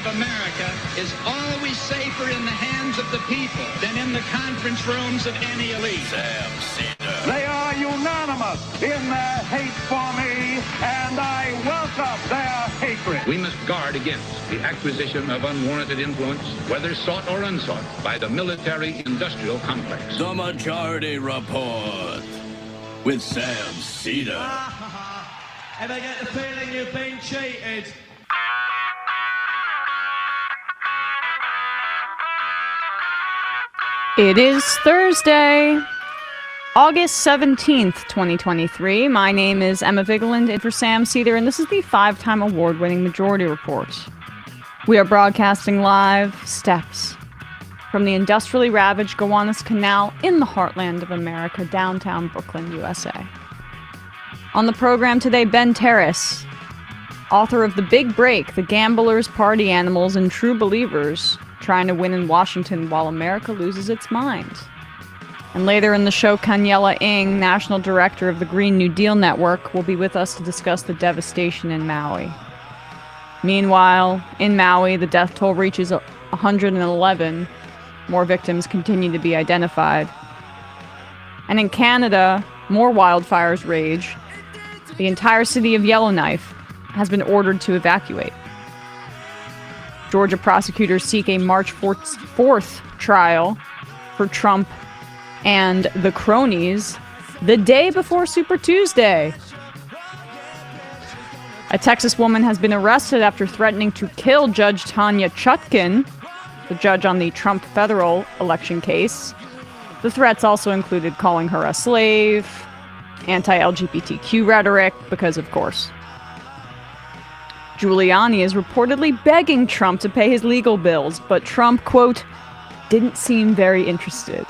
of America is always safer in the hands of the people than in the conference rooms of any elite. Sam Seder. They are unanimous in their hate for me, and I welcome their hatred. We must guard against the acquisition of unwarranted influence, whether sought or unsought, by the military-industrial complex. The Majority Report with Sam Seder. If I get the feeling you've been cheated. It is Thursday, August 17th, 2023. My name is Emma Vigeland, in for Sam Seder, and this is the 5-time award-winning Majority Report. We are broadcasting live steps from the industrially ravaged Gowanus Canal in the heartland of America, downtown Brooklyn, USA. On the program today, Ben Terris, author of The Big Break, The Gamblers, Party Animals, and True Believers, trying to win in Washington while America loses its mind. And later in the show, Kaniela Ing, National Director of the Green New Deal Network, will be with us to discuss the devastation in Maui. Meanwhile, in Maui, the death toll reaches 111. More victims continue to be identified. And in Canada, more wildfires rage. The entire city of Yellowknife has been ordered to evacuate. Georgia prosecutors seek a March 4th trial for Trump and the cronies the day before Super Tuesday. A Texas woman has been arrested after threatening to kill Judge Tanya Chutkan, the judge on the Trump federal election case. The threats also included calling her a slave, anti-LGBTQ rhetoric, because of course. Giuliani is reportedly begging Trump to pay his legal bills, but Trump, quote, didn't seem very interested.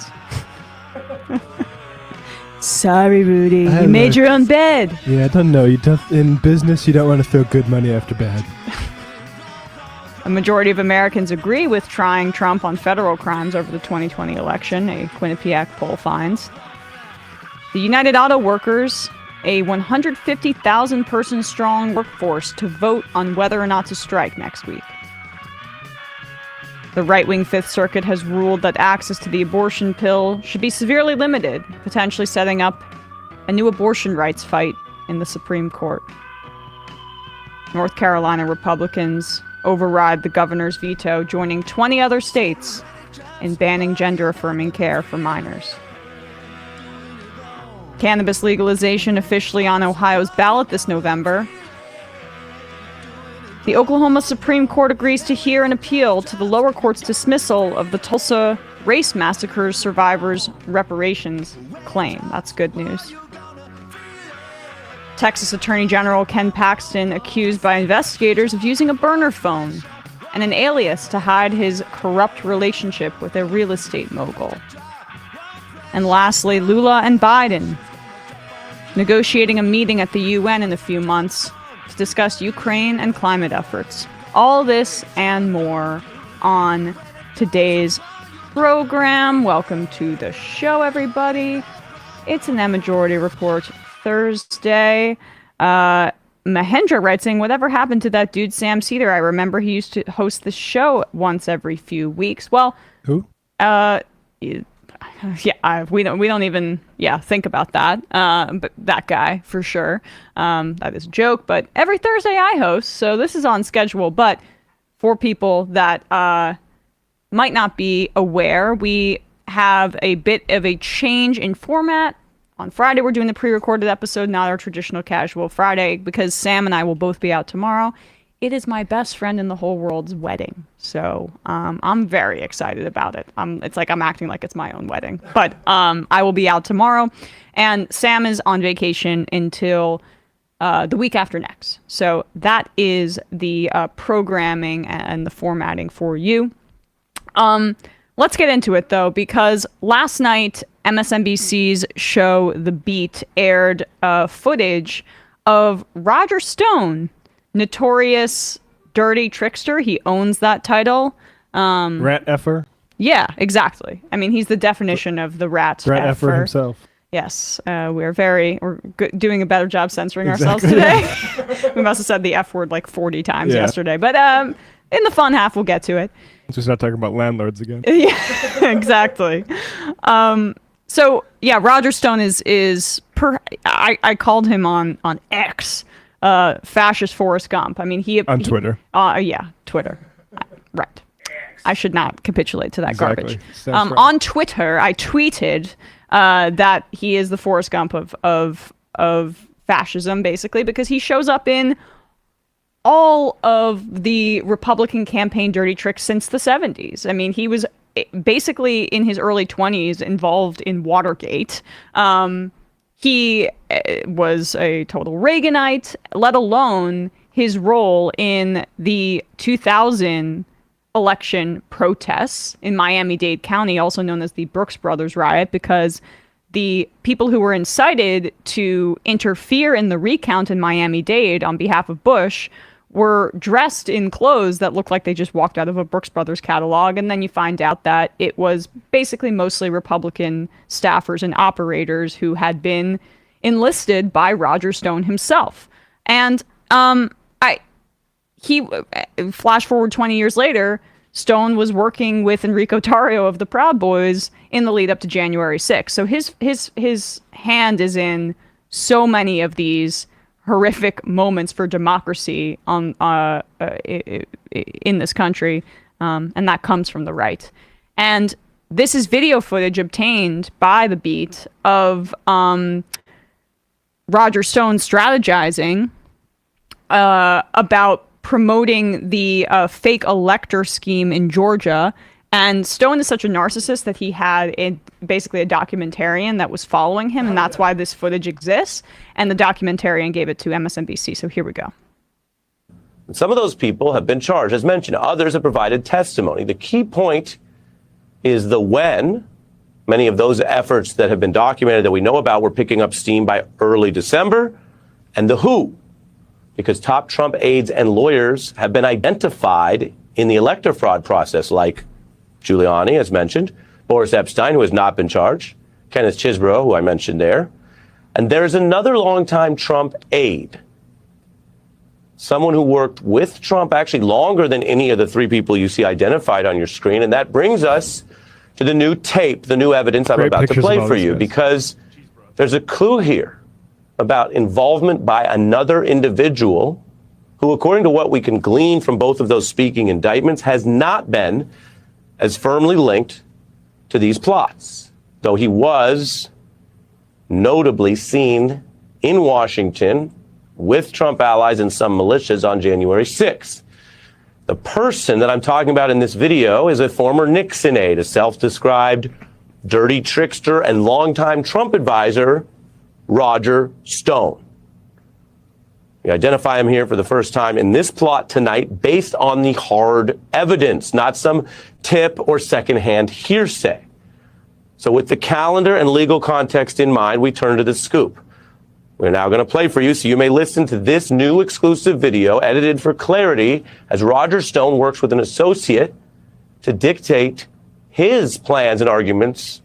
Sorry, Rudy. You made your own bed. Yeah, I don't know. In business, you don't want to throw good money after bad. A majority of Americans agree with trying Trump on federal crimes over the 2020 election, a Quinnipiac poll finds. The United Auto Workers, a 150,000-person strong workforce, to vote on whether or not to strike next week. The right-wing Fifth Circuit has ruled that access to the abortion pill should be severely limited, potentially setting up a new abortion rights fight in the Supreme Court. North Carolina Republicans override the governor's veto, joining 20 other states in banning gender-affirming care for minors. Cannabis legalization officially on Ohio's ballot this November. The Oklahoma Supreme Court agrees to hear an appeal to the lower court's dismissal of the Tulsa race massacre survivors' reparations claim. That's good news. Texas Attorney General Ken Paxton accused by investigators of using a burner phone and an alias to hide his corrupt relationship with a real estate mogul. And lastly, Lula and Biden negotiating a meeting at the UN in a few months to discuss Ukraine and climate efforts. All this and more on today's program. Welcome to the show, everybody. It's an EmMajority Report Thursday. Mahendra writes saying, whatever happened to that dude Sam Seder? I remember he used to host the show once every few weeks. Well, who? We don't even think about that. But that guy for sure. That is a joke. But every Thursday I host, so this is on schedule. But for people that might not be aware, we have a bit of a change in format. On Friday, we're doing the pre-recorded episode, not our traditional casual Friday, because Sam and I will both be out tomorrow. It is my best friend in the whole world's wedding. So I'm very excited about it. It's like I'm acting like it's my own wedding. But I will be out tomorrow. And Sam is on vacation until the week after next. So that is the programming and the formatting for you. Let's get into it, though, because last night, MSNBC's show The Beat aired footage of Roger Stone, notorious dirty trickster. He owns that title. Rat effer? Yeah, exactly. I mean, he's the definition of the rat effer himself. Yes, we're doing a better job censoring ourselves today. We must have said the F word like 40 times yesterday. But in the fun half, we'll get to it. Just not talking about landlords again. Yeah, exactly. So yeah, Roger Stone I called him on X, fascist Forrest Gump. I mean, on Twitter. Yeah, Twitter. Right. I should not capitulate to that Exactly. garbage. On Twitter, I tweeted that he is the Forrest Gump of fascism, basically, because he shows up in all of the Republican campaign dirty tricks since the 70s. I mean, he was basically in his early 20s involved in Watergate. He was a total Reaganite, let alone his role in the 2000 election protests in Miami-Dade County, also known as the Brooks Brothers riot, because the people who were incited to interfere in the recount in Miami-Dade on behalf of Bush were dressed in clothes that looked like they just walked out of a Brooks Brothers catalog, and then you find out that it was basically mostly Republican staffers and operators who had been enlisted by Roger Stone himself. And flash forward 20 years later, Stone was working with Enrico Tarrio of the Proud Boys in the lead up to January 6th. So his hand is in so many of these horrific moments for democracy in this country, and that comes from the right. And this is video footage obtained by The Beat of Roger Stone strategizing about promoting the fake elector scheme in Georgia. And Stone is such a narcissist that he had basically a documentarian that was following him, and that's why this footage exists. And the documentarian gave it to MSNBC. So here we go. Some of those people have been charged, as mentioned. Others have provided testimony. The key point is the when. Many of those efforts that have been documented that we know about were picking up steam by early December. And the who, because top Trump aides and lawyers have been identified in the elector fraud process, like Giuliani, as mentioned, Boris Epstein, who has not been charged, Kenneth Chesebro, who I mentioned there. And there's another longtime Trump aide, someone who worked with Trump actually longer than any of the three people you see identified on your screen. And that brings us to the new tape, the new evidence I'm about to play for you, because there's a clue here about involvement by another individual who, according to what we can glean from both of those speaking indictments, has not been as firmly linked to these plots, though he was notably seen in Washington with Trump allies and some militias on January 6th. The person that I'm talking about in this video is a former Nixon aide, a self-described dirty trickster and longtime Trump advisor, Roger Stone. We identify him here for the first time in this plot tonight based on the hard evidence, not some tip or secondhand hearsay. So with the calendar and legal context in mind, we turn to the scoop. We're now going to play for you so you may listen to this new exclusive video edited for clarity as Roger Stone works with an associate to dictate his plans and arguments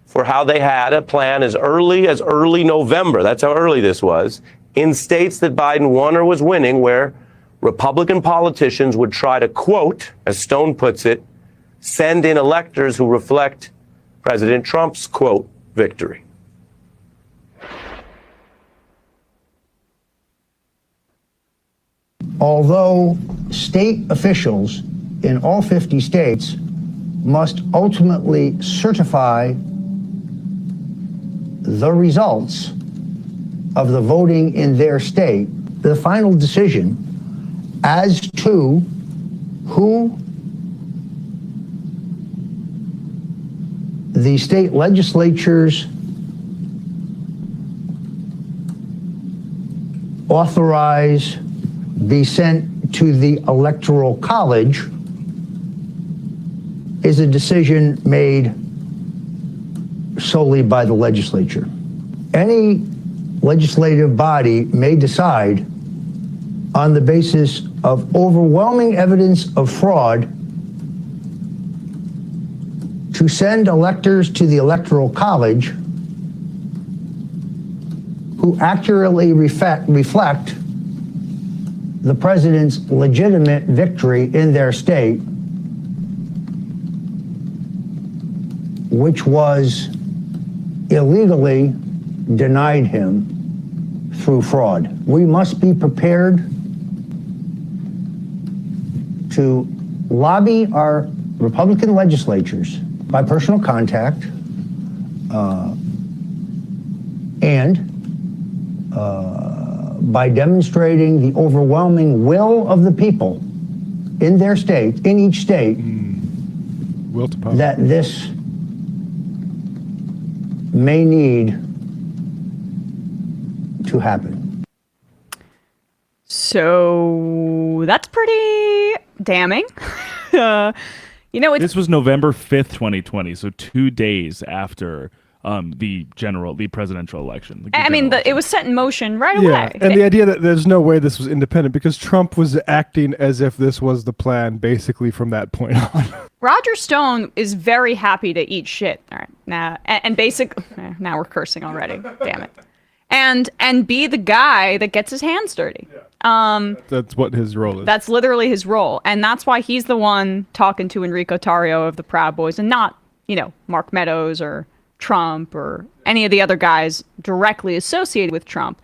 for how they had a plan as early November. That's how early this was, in states that Biden won or was winning, where Republican politicians would try to, quote, as Stone puts it, send in electors who reflect President Trump's, quote, victory. Although state officials in all 50 states must ultimately certify the results of the voting in their state, the final decision as to who the state legislatures authorize be sent to the Electoral College is a decision made solely by the legislature. Any legislative body may decide on the basis of overwhelming evidence of fraud to send electors to the Electoral College who accurately reflect the president's legitimate victory in their state, which was illegally denied him through fraud. We must be prepared to lobby our Republican legislatures by personal contact and by demonstrating the overwhelming will of the people in their state, in each state, Will to power. that this may need to happen. So that's pretty damning. This was November 5th, 2020, so 2 days after the presidential election. It was set in motion right away. And the idea that there's no way this was independent because Trump was acting as if this was the plan basically from that point on. Roger Stone is very happy to eat shit. All right, now now we're cursing already. Damn it. And be the guy that gets his hands dirty. That's what his role is. That's literally his role, and that's why he's the one talking to Enrico Tarrio of the Proud Boys, and not Mark Meadows or Trump or any of the other guys directly associated with Trump.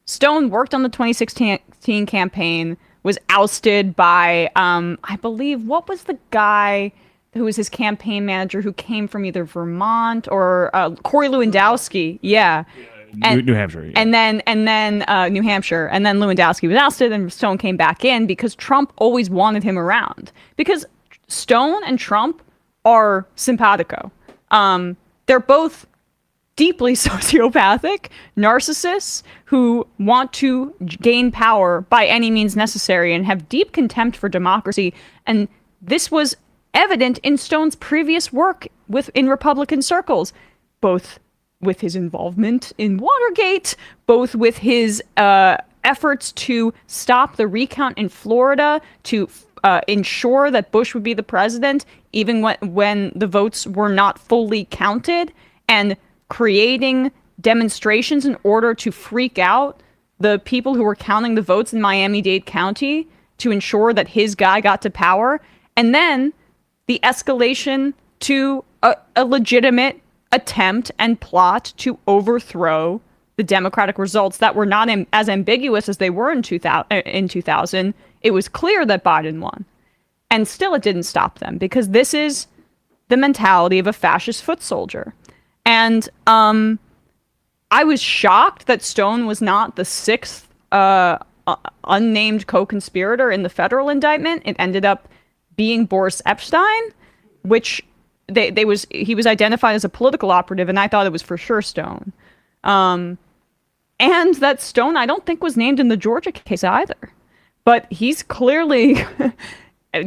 Stone worked on the 2016 campaign, was ousted by, I believe, what was the guy who was his campaign manager who came from either Vermont or Corey Lewandowski. Yeah. New Hampshire. Yeah. And then New Hampshire. And then Lewandowski was ousted and Stone came back in because Trump always wanted him around. Because Stone and Trump are simpatico. They're both deeply sociopathic narcissists who want to gain power by any means necessary and have deep contempt for democracy. And this was evident in Stone's previous work in Republican circles, both with his involvement in Watergate, both with his efforts to stop the recount in Florida, to ensure that Bush would be the president, even when the votes were not fully counted, and creating demonstrations in order to freak out the people who were counting the votes in Miami-Dade County to ensure that his guy got to power. And then the escalation to a legitimate attempt and plot to overthrow the Democratic results that were not as ambiguous as they were in 2000. It was clear that Biden won. And still it didn't stop them because this is the mentality of a fascist foot soldier. And I was shocked that Stone was not the sixth unnamed co-conspirator in the federal indictment. It ended up being Boris Epstein, which he was identified as a political operative, and I thought it was for sure Stone. And that Stone, I don't think, was named in the Georgia case either. But he's clearly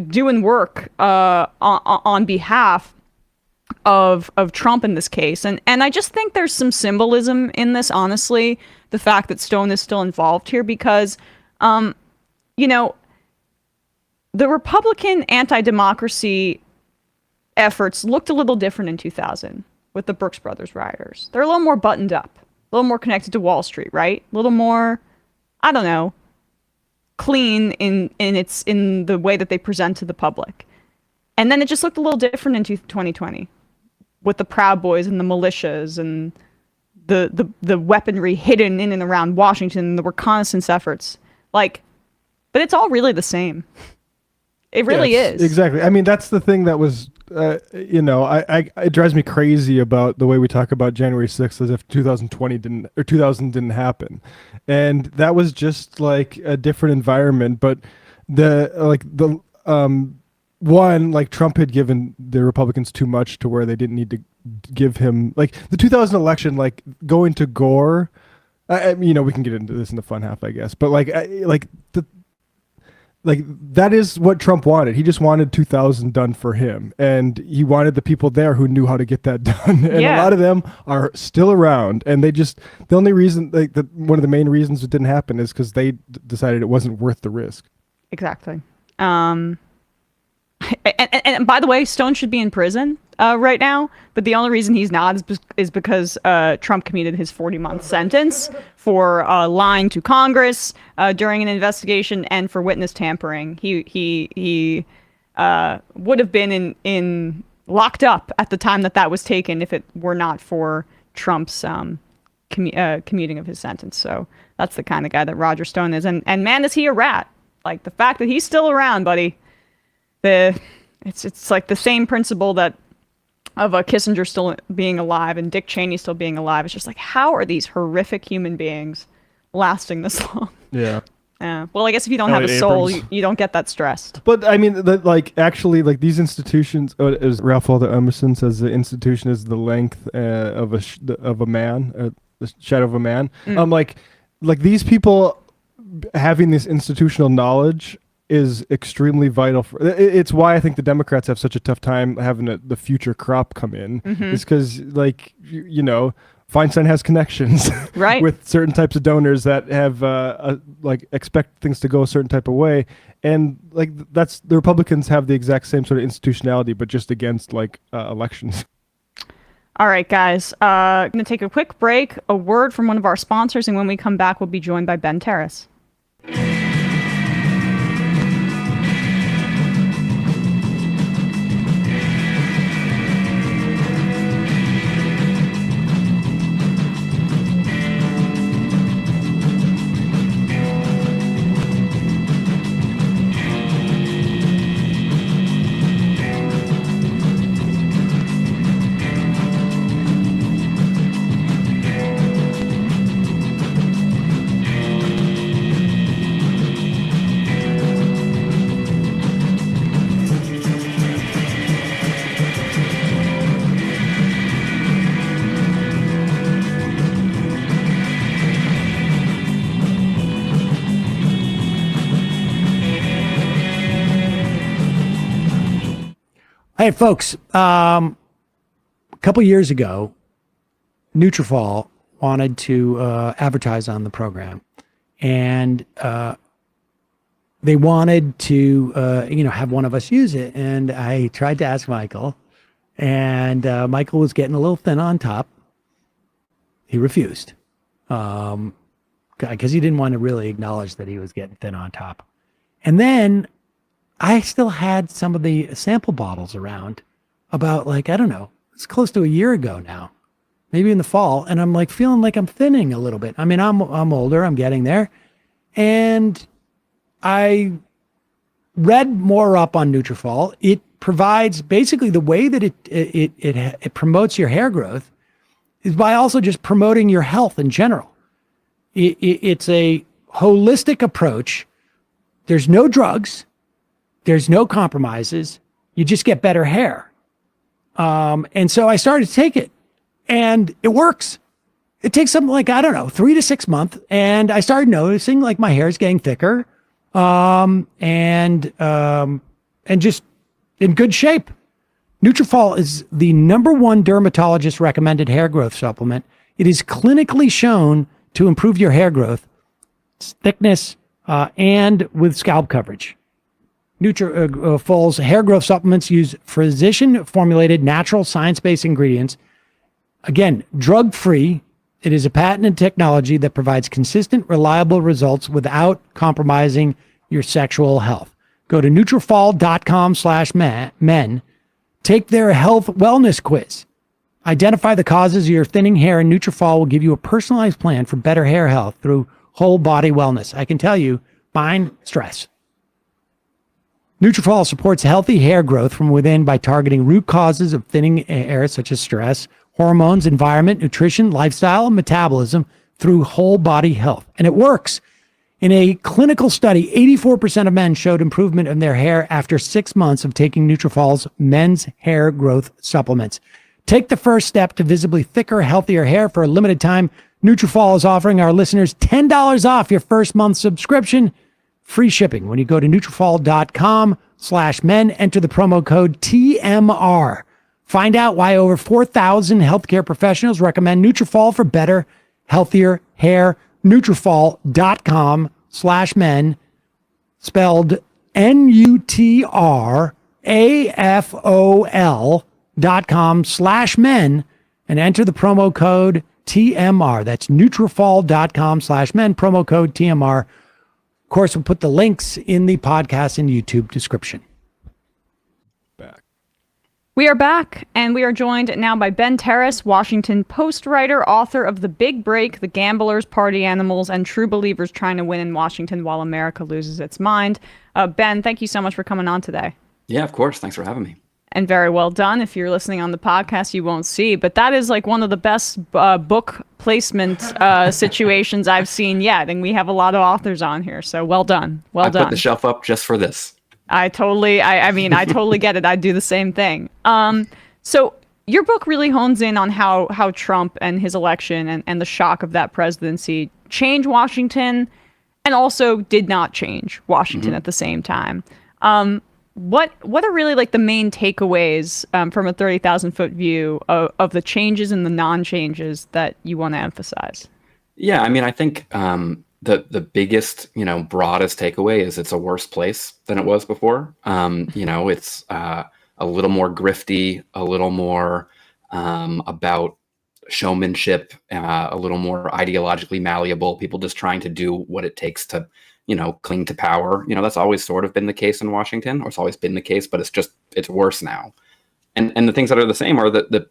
doing work on behalf of Trump in this case. And I just think there's some symbolism in this, honestly, the fact that Stone is still involved here because, the Republican anti-democracy efforts looked a little different in 2000 with the Brooks Brothers rioters. They're a little more buttoned up, a little more connected to Wall Street, right? A little more, I don't know, clean in the way that they present to the public. And then it just looked a little different in 2020 with the Proud Boys and the militias and the weaponry hidden in and around Washington, the reconnaissance efforts. But it's all really the same. It really is. Exactly. I mean, that's the thing that was, it drives me crazy about the way we talk about January 6th as if 2020 2000 didn't happen. And that was just like a different environment. But Trump had given the Republicans too much to where they didn't need to give him, the 2000 election, going to Gore. We can get into this in the fun half, I guess. But that is what Trump wanted. He just wanted 2000 done for him. And he wanted the people there who knew how to get that done. And a lot of them are still around. And they just, the only reason, one of the main reasons it didn't happen is because they decided it wasn't worth the risk. Exactly. And by the way, Stone should be in prison right now, but the only reason he's not is because Trump commuted his 40-month sentence for lying to Congress during an investigation and for witness tampering. He would have been in locked up at the time that was taken if it were not for Trump's commuting of his sentence. So that's the kind of guy that Roger Stone is. And man, is he a rat. Like, the fact that he's still around, buddy. It's like the same principle that of Kissinger still being alive and Dick Cheney still being alive. It's just like, how are these horrific human beings lasting this long? Yeah. Well, I guess if you don't have a soul, you don't get that stressed. But I mean, actually, these institutions, as Ralph Waldo Emerson says, the institution is the length of a man, the shadow of a man. Like these people having this institutional knowledge is extremely vital. It's why I think the Democrats have such a tough time having the future crop come in. Is because, Feinstein has connections right. with certain types of donors that have expect things to go a certain type of way, and that's the Republicans have the exact same sort of institutionality, but just against elections. All right, guys. I'm going to take a quick break, a word from one of our sponsors, and when we come back, we'll be joined by Ben Terris. Hey, folks, a couple years ago, Nutrafol wanted to advertise on the program, and they wanted to, have one of us use it. And I tried to ask Michael, and Michael was getting a little thin on top. He refused because he didn't want to really acknowledge that he was getting thin on top. And then I still had some of the sample bottles around about it's close to a year ago now, maybe in the fall. And I'm feeling like I'm thinning a little bit. I mean, I'm older, I'm getting there. And I read more up on Nutrafol. It provides basically the way that it promotes your hair growth is by also just promoting your health in general. It's a holistic approach. There's no drugs. There's no compromises. You just get better hair. And so I started to take it, and it works. It takes something 3 to 6 months. And I started noticing my hair is getting thicker, and just in good shape. Nutrafol is the #1 dermatologist recommended hair growth supplement. It is clinically shown to improve your hair growth, thickness, and with scalp coverage. Nutrafol's hair growth supplements use physician-formulated natural science-based ingredients. Again, drug-free. It is a patented technology that provides consistent, reliable results without compromising your sexual health. Go to Nutrafol.com/men. Take their health wellness quiz. Identify the causes of your thinning hair, and Nutrafol will give you a personalized plan for better hair health through whole body wellness. I can tell you, mine, stress. Nutrafol supports healthy hair growth from within by targeting root causes of thinning hair, such as stress, hormones, environment, nutrition, lifestyle, and metabolism through whole body health. And it works. In a clinical study, 84% of men showed improvement in their hair after 6 months of taking Nutrafol's men's hair growth supplements. Take the first step to visibly thicker, healthier hair. For a limited time, Nutrafol is offering our listeners $10 off your first month subscription. Free shipping when you go to Nutrafol.com/men. Enter the promo code TMR. Find out why over 4,000 healthcare professionals recommend Nutrafol for better, healthier hair. Nutrafol.com/men, spelled NUTRAFOL. AFOL.com/men and enter the promo code TMR. That's Nutrafol.com/men, promo code TMR. Of course, we'll put the links in the podcast and YouTube description. We are back, and we are joined now by Ben Terris, Washington Post writer, author of The Big Break, The Gamblers, Party Animals, and True Believers Trying to Win in Washington While America Loses Its Mind. Ben, thank you so much for coming on today. Yeah, of course. Thanks for having me. And very well done. If you're listening on the podcast, you won't see, but that is like one of the best book placement situations I've seen yet, and we have a lot of authors on here, so well done. Well done. I put the shelf up just for this. I totally get it. I'd do the same thing. So your book really hones in on how Trump and his election and the shock of that presidency changed Washington and also did not change Washington at the same time. What are really like the main takeaways from a 30,000 foot view of the changes and the non-changes that you want to emphasize? Yeah, I mean, I think the biggest, broadest takeaway is it's a worse place than it was before. It's a little more grifty, a little more about showmanship, a little more ideologically malleable, people just trying to do what it takes to, cling to power. That's always sort of been the case in Washington, or it's always been the case, but it's worse now. And the things that are the same are that the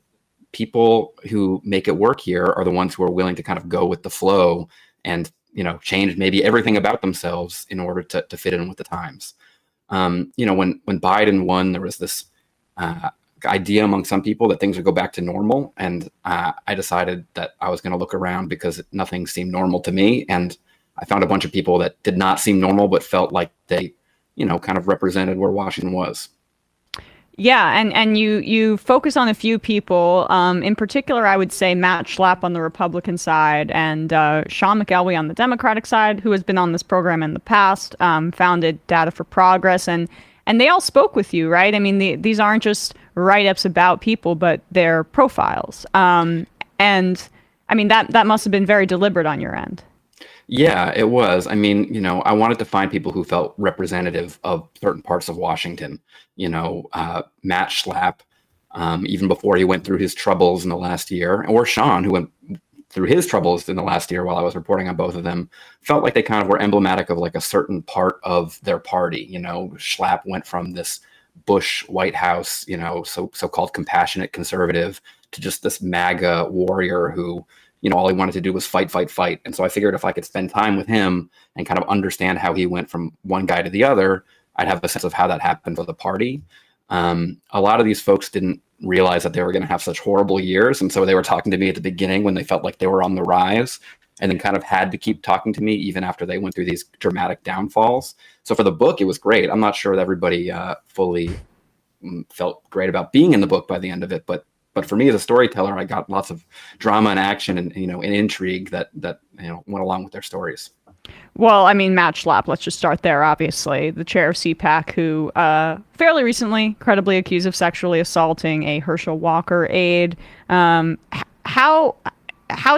people who make it work here are the ones who are willing to kind of go with the flow and change maybe everything about themselves in order to fit in with the times. When Biden won, there was this idea among some people that things would go back to normal. And I decided that I was going to look around because nothing seemed normal to me. And I found a bunch of people that did not seem normal, but felt like they, kind of represented where Washington was. Yeah, and you focus on a few people. In particular, I would say Matt Schlapp on the Republican side and Sean McElwee on the Democratic side, who has been on this program in the past, founded Data for Progress, and they all spoke with you, right? I mean, these aren't just write-ups about people, but they're profiles. And I mean, that must have been very deliberate on your end. Yeah, it was. I mean, I wanted to find people who felt representative of certain parts of Washington. Matt Schlapp, even before he went through his troubles in the last year, or Sean, who went through his troubles in the last year while I was reporting on both of them, felt like they kind of were emblematic of like a certain part of their party. Schlapp went from this Bush White House, so-called compassionate conservative to just this MAGA warrior who, all he wanted to do was fight. And so I figured if I could spend time with him and kind of understand how he went from one guy to the other, I'd have a sense of how that happened for the party. A lot of these folks didn't realize that they were going to have such horrible years. And so they were talking to me at the beginning when they felt like they were on the rise, and then kind of had to keep talking to me even after they went through these dramatic downfalls. So for the book, it was great. I'm not sure that everybody fully felt great about being in the book by the end of it, but for me as a storyteller, I got lots of drama and action and and intrigue that went along with their stories. Well, I mean, Matt Schlapp, let's just start there, obviously, the chair of CPAC, who fairly recently credibly accused of sexually assaulting a Herschel Walker aide. How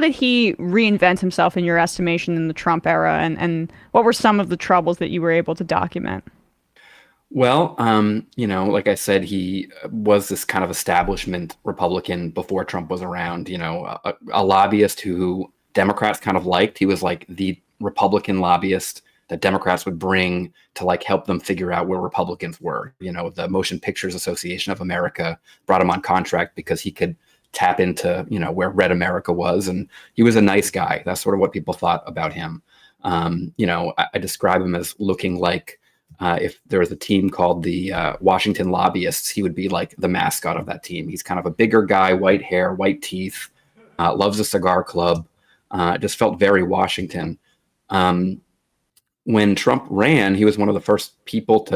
did he reinvent himself in your estimation in the Trump era, and what were some of the troubles that you were able to document? Well, like I said, he was this kind of establishment Republican before Trump was around, a lobbyist who Democrats kind of liked. He was like the Republican lobbyist that Democrats would bring to like help them figure out where Republicans were. The Motion Pictures Association of America brought him on contract because he could tap into, where Red America was. And he was a nice guy. That's sort of what people thought about him. I describe him as looking like, if there was a team called the Washington Lobbyists, he would be like the mascot of that team. He's kind of a bigger guy, white hair, white teeth, loves a cigar club, just felt very Washington. When Trump ran, he was one of the first people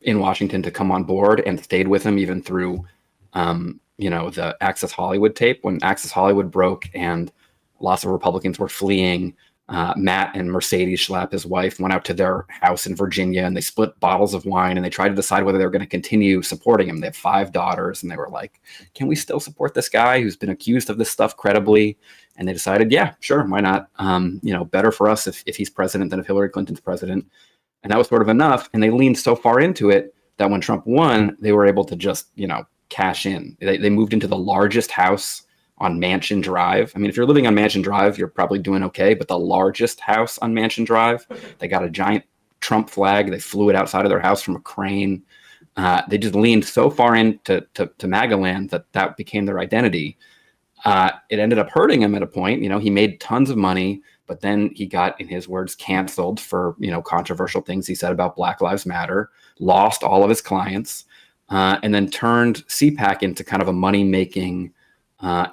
in Washington to come on board and stayed with him even through, the Access Hollywood tape. When Access Hollywood broke and lots of Republicans were fleeing, Matt and Mercedes Schlapp, his wife, went out to their house in Virginia and they split bottles of wine and they tried to decide whether they were going to continue supporting him. They have 5 daughters and they were like, can we still support this guy who's been accused of this stuff credibly? And they decided, yeah, sure, why not? Better for us if he's president than if Hillary Clinton's president. And that was sort of enough. And they leaned so far into it that when Trump won, they were able to just, cash in. They moved into the largest house on Mansion Drive. I mean, if you're living on Mansion Drive, you're probably doing okay, but the largest house on Mansion Drive, they got a giant Trump flag. They flew it outside of their house from a crane. They just leaned so far into MAGA land that became their identity. It ended up hurting him at a point. He made tons of money, but then he got, in his words, canceled for, controversial things he said about Black Lives Matter, lost all of his clients, and then turned CPAC into kind of a money-making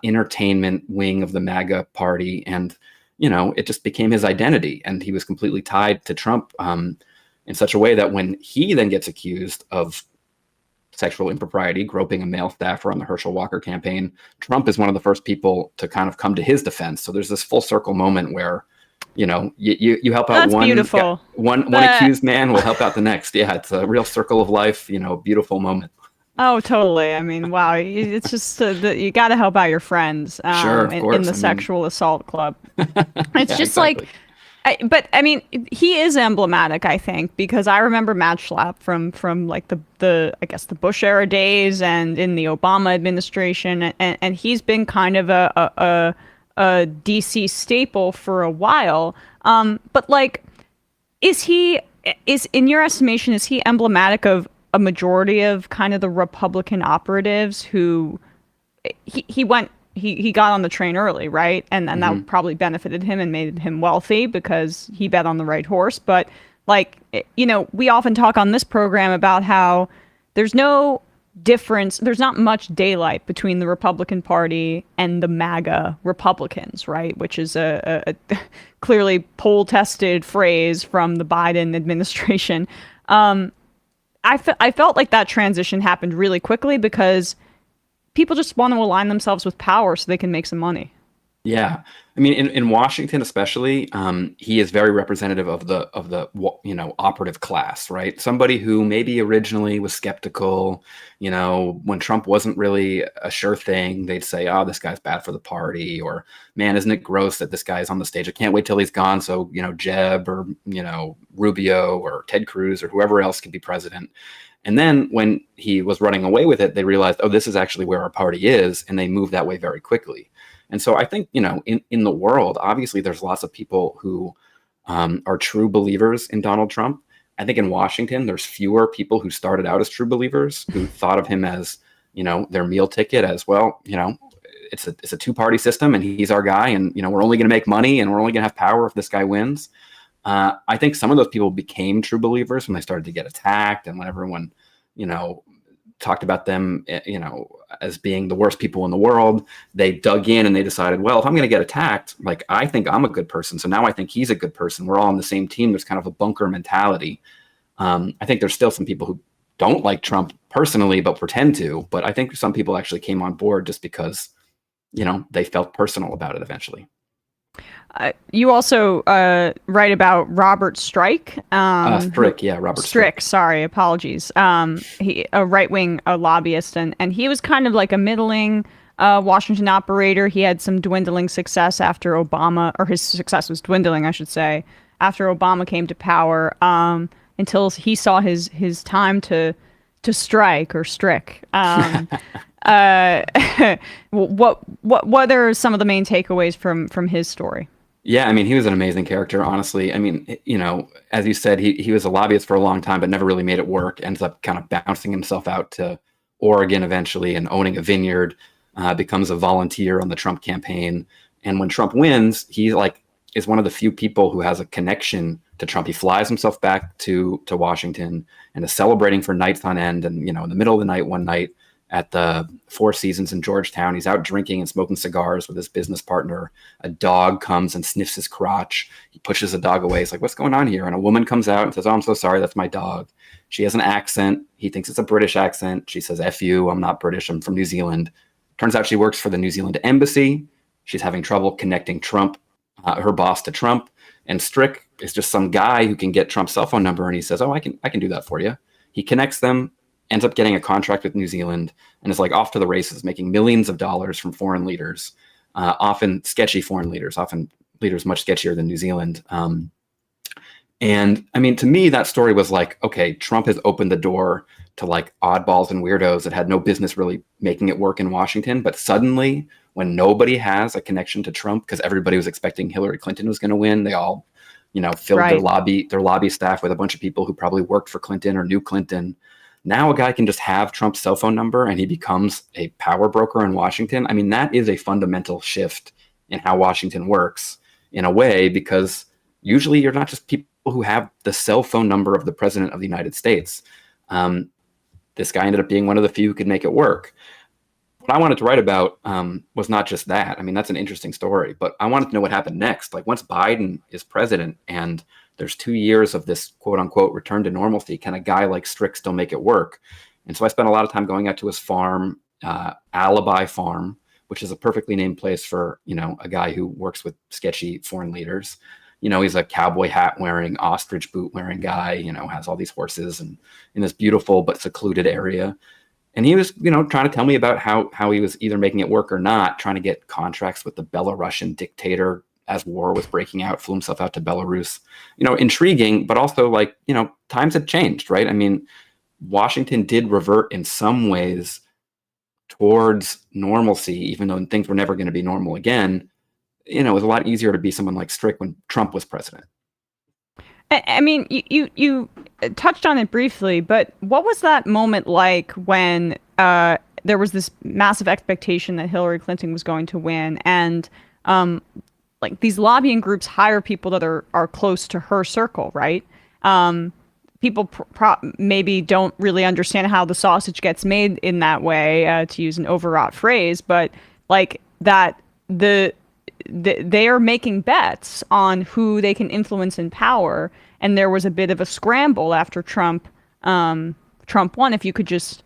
entertainment wing of the MAGA party. And, it just became his identity. And he was completely tied to Trump in such a way that when he then gets accused of sexual impropriety, groping a male staffer on the Herschel Walker campaign, Trump is one of the first people to kind of come to his defense. So there's this full circle moment where, you help out one accused man will help out the next. Yeah, it's a real circle of life, beautiful moment. Oh, totally. I mean, wow. It's just you got to help out your friends sure, in the sexual assault club. It's just exactly. But I mean, he is emblematic, I think, because I remember Matt Schlapp from like the I guess the Bush era days and in the Obama administration, and he's been kind of a DC staple for a while. But like, is in your estimation, is he emblematic of a majority of kind of the Republican operatives who he got on the train early, right? And that probably benefited him and made him wealthy because he bet on the right horse. But like, we often talk on this program about how there's no difference. There's not much daylight between the Republican Party and the MAGA Republicans, right? Which is a clearly poll-tested phrase from the Biden administration. I felt like that transition happened really quickly because people just want to align themselves with power so they can make some money. Yeah. I mean, in Washington, especially, he is very representative of the operative class, right? Somebody who maybe originally was skeptical, when Trump wasn't really a sure thing, they'd say, oh, this guy's bad for the party, or man, isn't it gross that this guy's on the stage? I can't wait till he's gone. So, Jeb or, Rubio or Ted Cruz or whoever else can be president. And then when he was running away with it, they realized, oh, this is actually where our party is. And they moved that way very quickly. And so I think, in the world, obviously, there's lots of people who are true believers in Donald Trump. I think in Washington, there's fewer people who started out as true believers, who thought of him as, their meal ticket as, well, it's a two-party system and he's our guy. And, we're only going to make money and we're only going to have power if this guy wins. I think some of those people became true believers when they started to get attacked and when everyone, talked about them, as being the worst people in the world. They dug in and they decided, well, if I'm going to get attacked, like, I think I'm a good person. So now I think he's a good person. We're all on the same team. There's kind of a bunker mentality. I think there's still some people who don't like Trump personally, but pretend to. But I think some people actually came on board just because, they felt personal about it eventually. You also write about Robert Strick. Strick, yeah, Robert Strick. Sorry, apologies. He a right-wing lobbyist, and he was kind of like a middling Washington operator. He had some dwindling success after Obama, or his success was dwindling, I should say, after Obama came to power. Until he saw his time to strike or strick. What are some of the main takeaways from his story? Yeah, I mean, he was an amazing character, honestly. I mean, as you said, he was a lobbyist for a long time, but never really made it work. Ends up kind of bouncing himself out to Oregon eventually and owning a vineyard, becomes a volunteer on the Trump campaign. And when Trump wins, he is one of the few people who has a connection to Trump. He flies himself back to Washington and is celebrating for nights on end. And, in the middle of the night, one night, at the Four Seasons in Georgetown, he's out drinking and smoking cigars with his business partner. A dog comes and sniffs his crotch. He pushes the dog away. He's like, what's going on here? And a woman comes out and says, oh, I'm so sorry. That's my dog. She has an accent. He thinks it's a British accent. She says, F you. I'm not British. I'm from New Zealand. Turns out she works for the New Zealand embassy. She's having trouble connecting Trump, her boss, to Trump. And Strick is just some guy who can get Trump's cell phone number. And he says, oh, I can do that for you. He connects them, ends up getting a contract with New Zealand, and is off to the races, making millions of dollars from foreign leaders, often sketchy foreign leaders, often leaders much sketchier than New Zealand. And I mean, to me, that story was okay, Trump has opened the door to like oddballs and weirdos that had no business really making it work in Washington. But suddenly, when nobody has a connection to Trump, because everybody was expecting Hillary Clinton was going to win, they all, filled their lobby staff with a bunch of people who probably worked for Clinton or knew Clinton. Now a guy can just have Trump's cell phone number and he becomes a power broker in Washington. I mean, that is a fundamental shift in how Washington works in a way, because usually you're not just people who have the cell phone number of the president of the United States. This guy ended up being one of the few who could make it work. What I wanted to write about was not just that. I mean, that's an interesting story, but I wanted to know what happened next. Like once Biden is president and there's 2 years of this quote unquote return to normalcy, can a guy like Strick still make it work? And so I spent a lot of time going out to his farm, Alibi Farm, which is a perfectly named place for, a guy who works with sketchy foreign leaders. He's a cowboy hat wearing, ostrich boot wearing guy, has all these horses and in this beautiful but secluded area. And he was, trying to tell me about how he was either making it work or not, trying to get contracts with the Belarusian dictator as war was breaking out, flew himself out to Belarus. Intriguing, but also like, times had changed, right? I mean, Washington did revert in some ways towards normalcy, even though things were never going to be normal again. It was a lot easier to be someone like Strick when Trump was president. I mean, you touched on it briefly, but what was that moment like when there was this massive expectation that Hillary Clinton was going to win, and like these lobbying groups hire people that are close to her circle, right? People maybe don't really understand how the sausage gets made in that way, to use an overwrought phrase, but like that they are making bets on who they can influence in power, and there was a bit of a scramble after Trump won. If you could just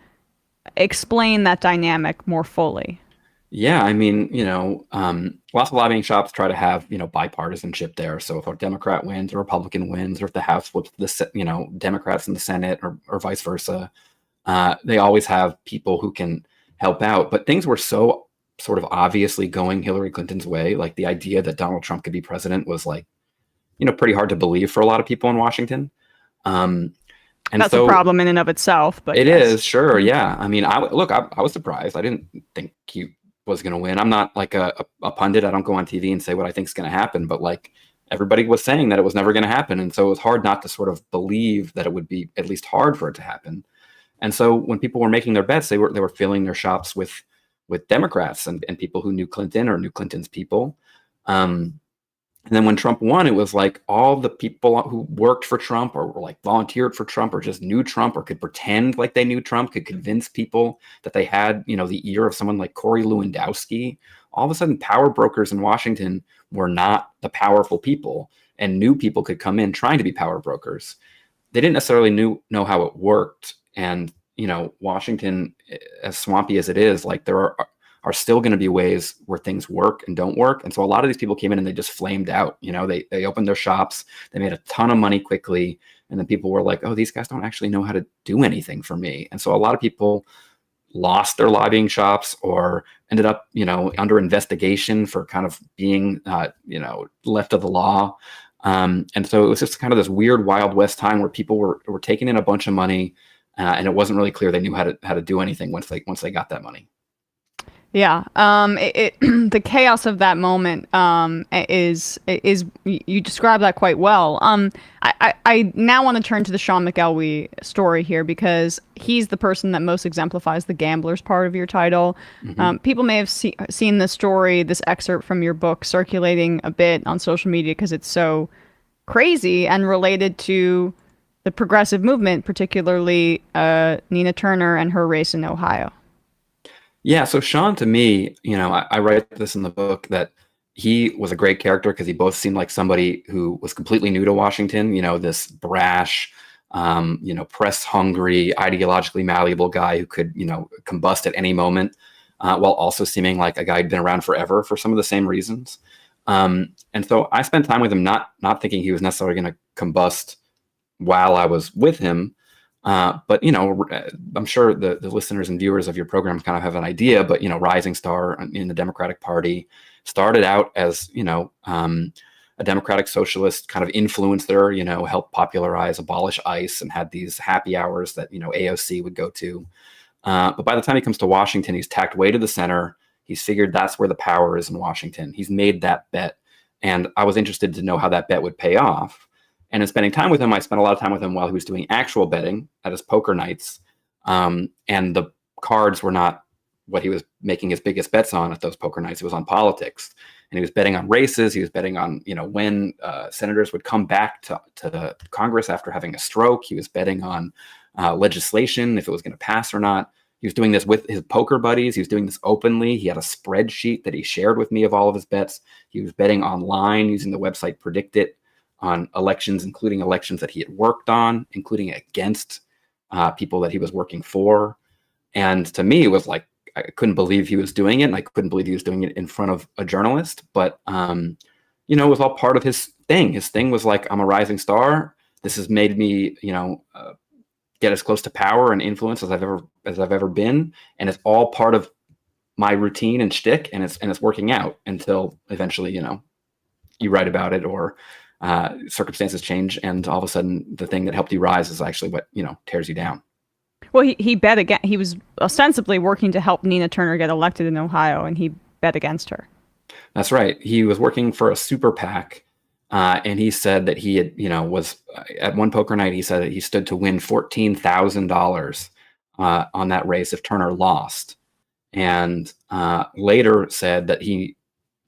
explain that dynamic more fully. Yeah, I mean, lots of lobbying shops try to have bipartisanship there. So if a Democrat wins, a Republican wins, or if the House flips the Democrats in the Senate, or vice versa, they always have people who can help out. But things were so sort of obviously going Hillary Clinton's way. Like the idea that Donald Trump could be president was like, pretty hard to believe for a lot of people in Washington. And that's a problem in and of itself, but it is, sure. Yeah. I mean, I was surprised. I didn't think he was going to win. I'm not like a pundit. I don't go on TV and say what I think is going to happen, but like everybody was saying that it was never going to happen. And so it was hard not to sort of believe that it would be at least hard for it to happen. And so when people were making their bets, they were filling their shops with Democrats and people who knew Clinton or knew Clinton's people. And then when Trump won, it was like all the people who worked for Trump or were like volunteered for Trump or just knew Trump or could pretend like they knew Trump, could convince people that they had, the ear of someone like Corey Lewandowski. All of a sudden, power brokers in Washington were not the powerful people, and new people could come in trying to be power brokers. They didn't necessarily know how it worked. And, Washington, as swampy as it is, like there are still going to be ways where things work and don't work. And so a lot of these people came in and they just flamed out. They opened their shops, they made a ton of money quickly. And then people were like, oh, these guys don't actually know how to do anything for me. And so a lot of people lost their lobbying shops or ended up, under investigation for kind of being, left of the law. And so it was just kind of this weird Wild West time where people were taking in a bunch of money, and it wasn't really clear they knew how to do anything once they got that money. Yeah. The chaos of that moment is you describe that quite well. I now want to turn to the Sean McElwee story here because he's the person that most exemplifies the gamblers part of your title. Mm-hmm. People may have seen this story, this excerpt from your book circulating a bit on social media because it's so crazy and related to the progressive movement, particularly Nina Turner and her race in Ohio. Yeah, so Sean, to me, I write this in the book that he was a great character because he both seemed like somebody who was completely new to Washington, this brash, press hungry, ideologically malleable guy who could, combust at any moment, while also seeming like a guy who'd been around forever for some of the same reasons. And so I spent time with him, not thinking he was necessarily going to combust while I was with him. But, I'm sure the listeners and viewers of your program kind of have an idea, but, rising star in the Democratic Party, started out as a democratic socialist kind of influencer, helped popularize abolish ICE and had these happy hours that, AOC would go to. But by the time he comes to Washington, he's tacked way to the center. He's figured that's where the power is in Washington. He's made that bet. And I was interested to know how that bet would pay off. And in spending time with him, I spent a lot of time with him while he was doing actual betting at his poker nights. And the cards were not what he was making his biggest bets on at those poker nights. It was on politics. And he was betting on races. He was betting on, when senators would come back to Congress after having a stroke. He was betting on legislation, if it was going to pass or not. He was doing this with his poker buddies. He was doing this openly. He had a spreadsheet that he shared with me of all of his bets. He was betting online using the website PredictIt on elections, including elections that he had worked on, including against people that he was working for. And to me, it was like, I couldn't believe he was doing it. And I couldn't believe he was doing it in front of a journalist. But, it was all part of his thing. His thing was like, I'm a rising star. This has made me, get as close to power and influence as I've ever been, and it's all part of my routine and shtick, and it's working out until eventually, you write about it or circumstances change, and all of a sudden, the thing that helped you rise is actually what tears you down. Well, he bet again. He was ostensibly working to help Nina Turner get elected in Ohio, and he bet against her. That's right. He was working for a super PAC. And he said that he had, was at one poker night, he said that he stood to win $14,000 on that race if Turner lost. And later said that he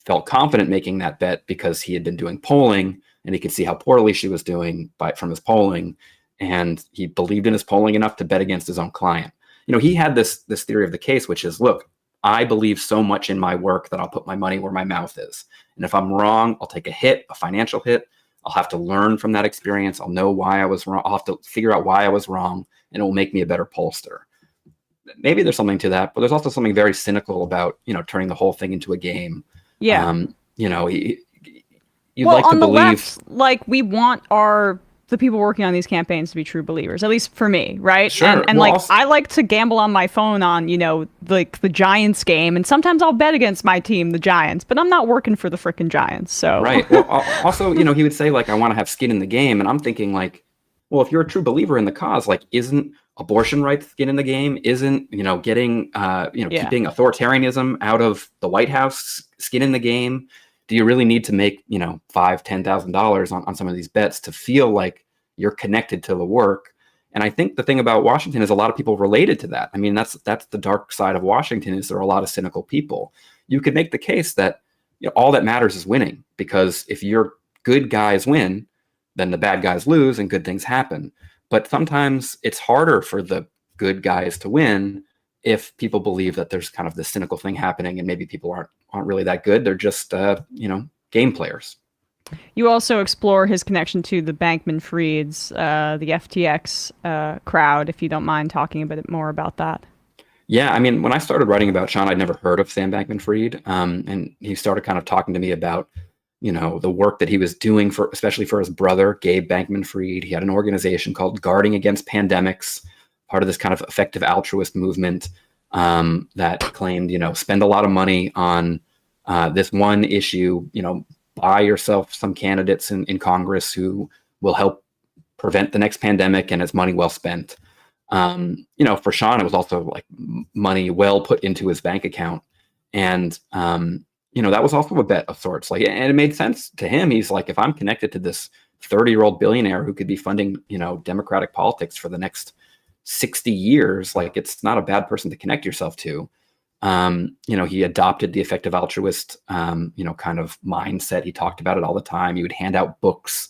felt confident making that bet because he had been doing polling and he could see how poorly she was doing from his polling. And he believed in his polling enough to bet against his own client. He had this theory of the case, which is, look, I believe so much in my work that I'll put my money where my mouth is. And if I'm wrong, I'll take a hit, a financial hit. I'll have to learn from that experience. I'll know why I was wrong. I'll have to figure out why I was wrong, and it will make me a better pollster. Maybe there's something to that, but there's also something very cynical about, turning the whole thing into a game. Yeah. You'd well, like to on the believe left, we want the people working on these campaigns to be true believers, at least for me, right? Sure. And I like to gamble on my phone on, the Giants game, and sometimes I'll bet against my team, the Giants, but I'm not working for the frickin' Giants, so. Right. Well, also, he would say, like, I want to have skin in the game, and I'm thinking, like, well, if you're a true believer in the cause, like, isn't abortion rights skin in the game? Isn't, getting, keeping authoritarianism out of the White House skin in the game? Do you really need to make, $5,000, $10,000 on some of these bets to feel like you're connected to the work? And I think the thing about Washington is a lot of people related to that. I mean, that's the dark side of Washington, is there are a lot of cynical people. You could make the case that all that matters is winning, because if your good guys win, then the bad guys lose and good things happen. But sometimes it's harder for the good guys to win if people believe that there's kind of this cynical thing happening and maybe people aren't really that good. They're just, game players. You also explore his connection to the Bankman-Frieds, the FTX crowd, if you don't mind talking a bit more about that. Yeah, I mean, when I started writing about Sean, I'd never heard of Sam Bankman-Fried, and he started kind of talking to me about, the work that he was doing especially for his brother, Gabe Bankman-Fried. He had an organization called Guarding Against Pandemics, part of this kind of effective altruist movement that claimed, spend a lot of money on this one issue, buy yourself some candidates in Congress who will help prevent the next pandemic, and it's money well spent. For Sean, it was also like money well put into his bank account. And, that was also a bet of sorts. Like, and it made sense to him. He's like, if I'm connected to this 30-year-old billionaire who could be funding, democratic politics for the next 60 years, like, it's not a bad person to connect yourself to. He adopted the effective altruist, kind of mindset. He talked about it all the time. He would hand out books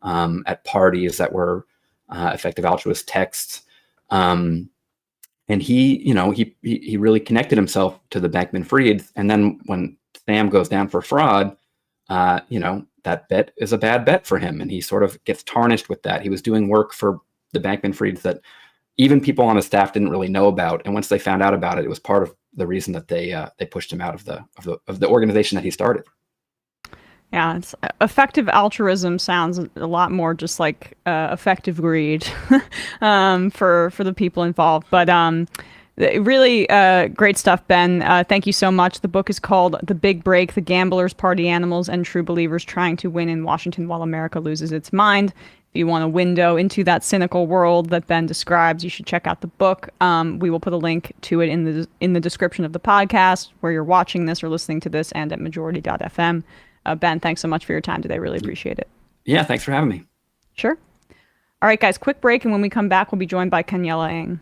at parties that were effective altruist texts. And he really connected himself to the Bankman-Frieds. And then when Sam goes down for fraud, that bet is a bad bet for him. And he sort of gets tarnished with that. He was doing work for the Bankman-Frieds that even people on his staff didn't really know about. And once they found out about it, it was part of the reason that they pushed him out of the organization that he started. Yeah, it's effective altruism sounds a lot more just like effective greed for the people involved. But Really great stuff, Ben. Thank you so much. The book is called The Big Break: The Gamblers, Party Animals, and True Believers Trying to Win in Washington While America Loses Its Mind. If you want a window into that cynical world that Ben describes, you should check out the book. We will put a link to it in the description of the podcast where you're watching this or listening to this, and at majority.fm. Ben, thanks so much for your time today. Really appreciate it. Yeah, thanks for having me. Sure. All right, guys, quick break, and when we come back, we'll be joined by Kaniela Ing.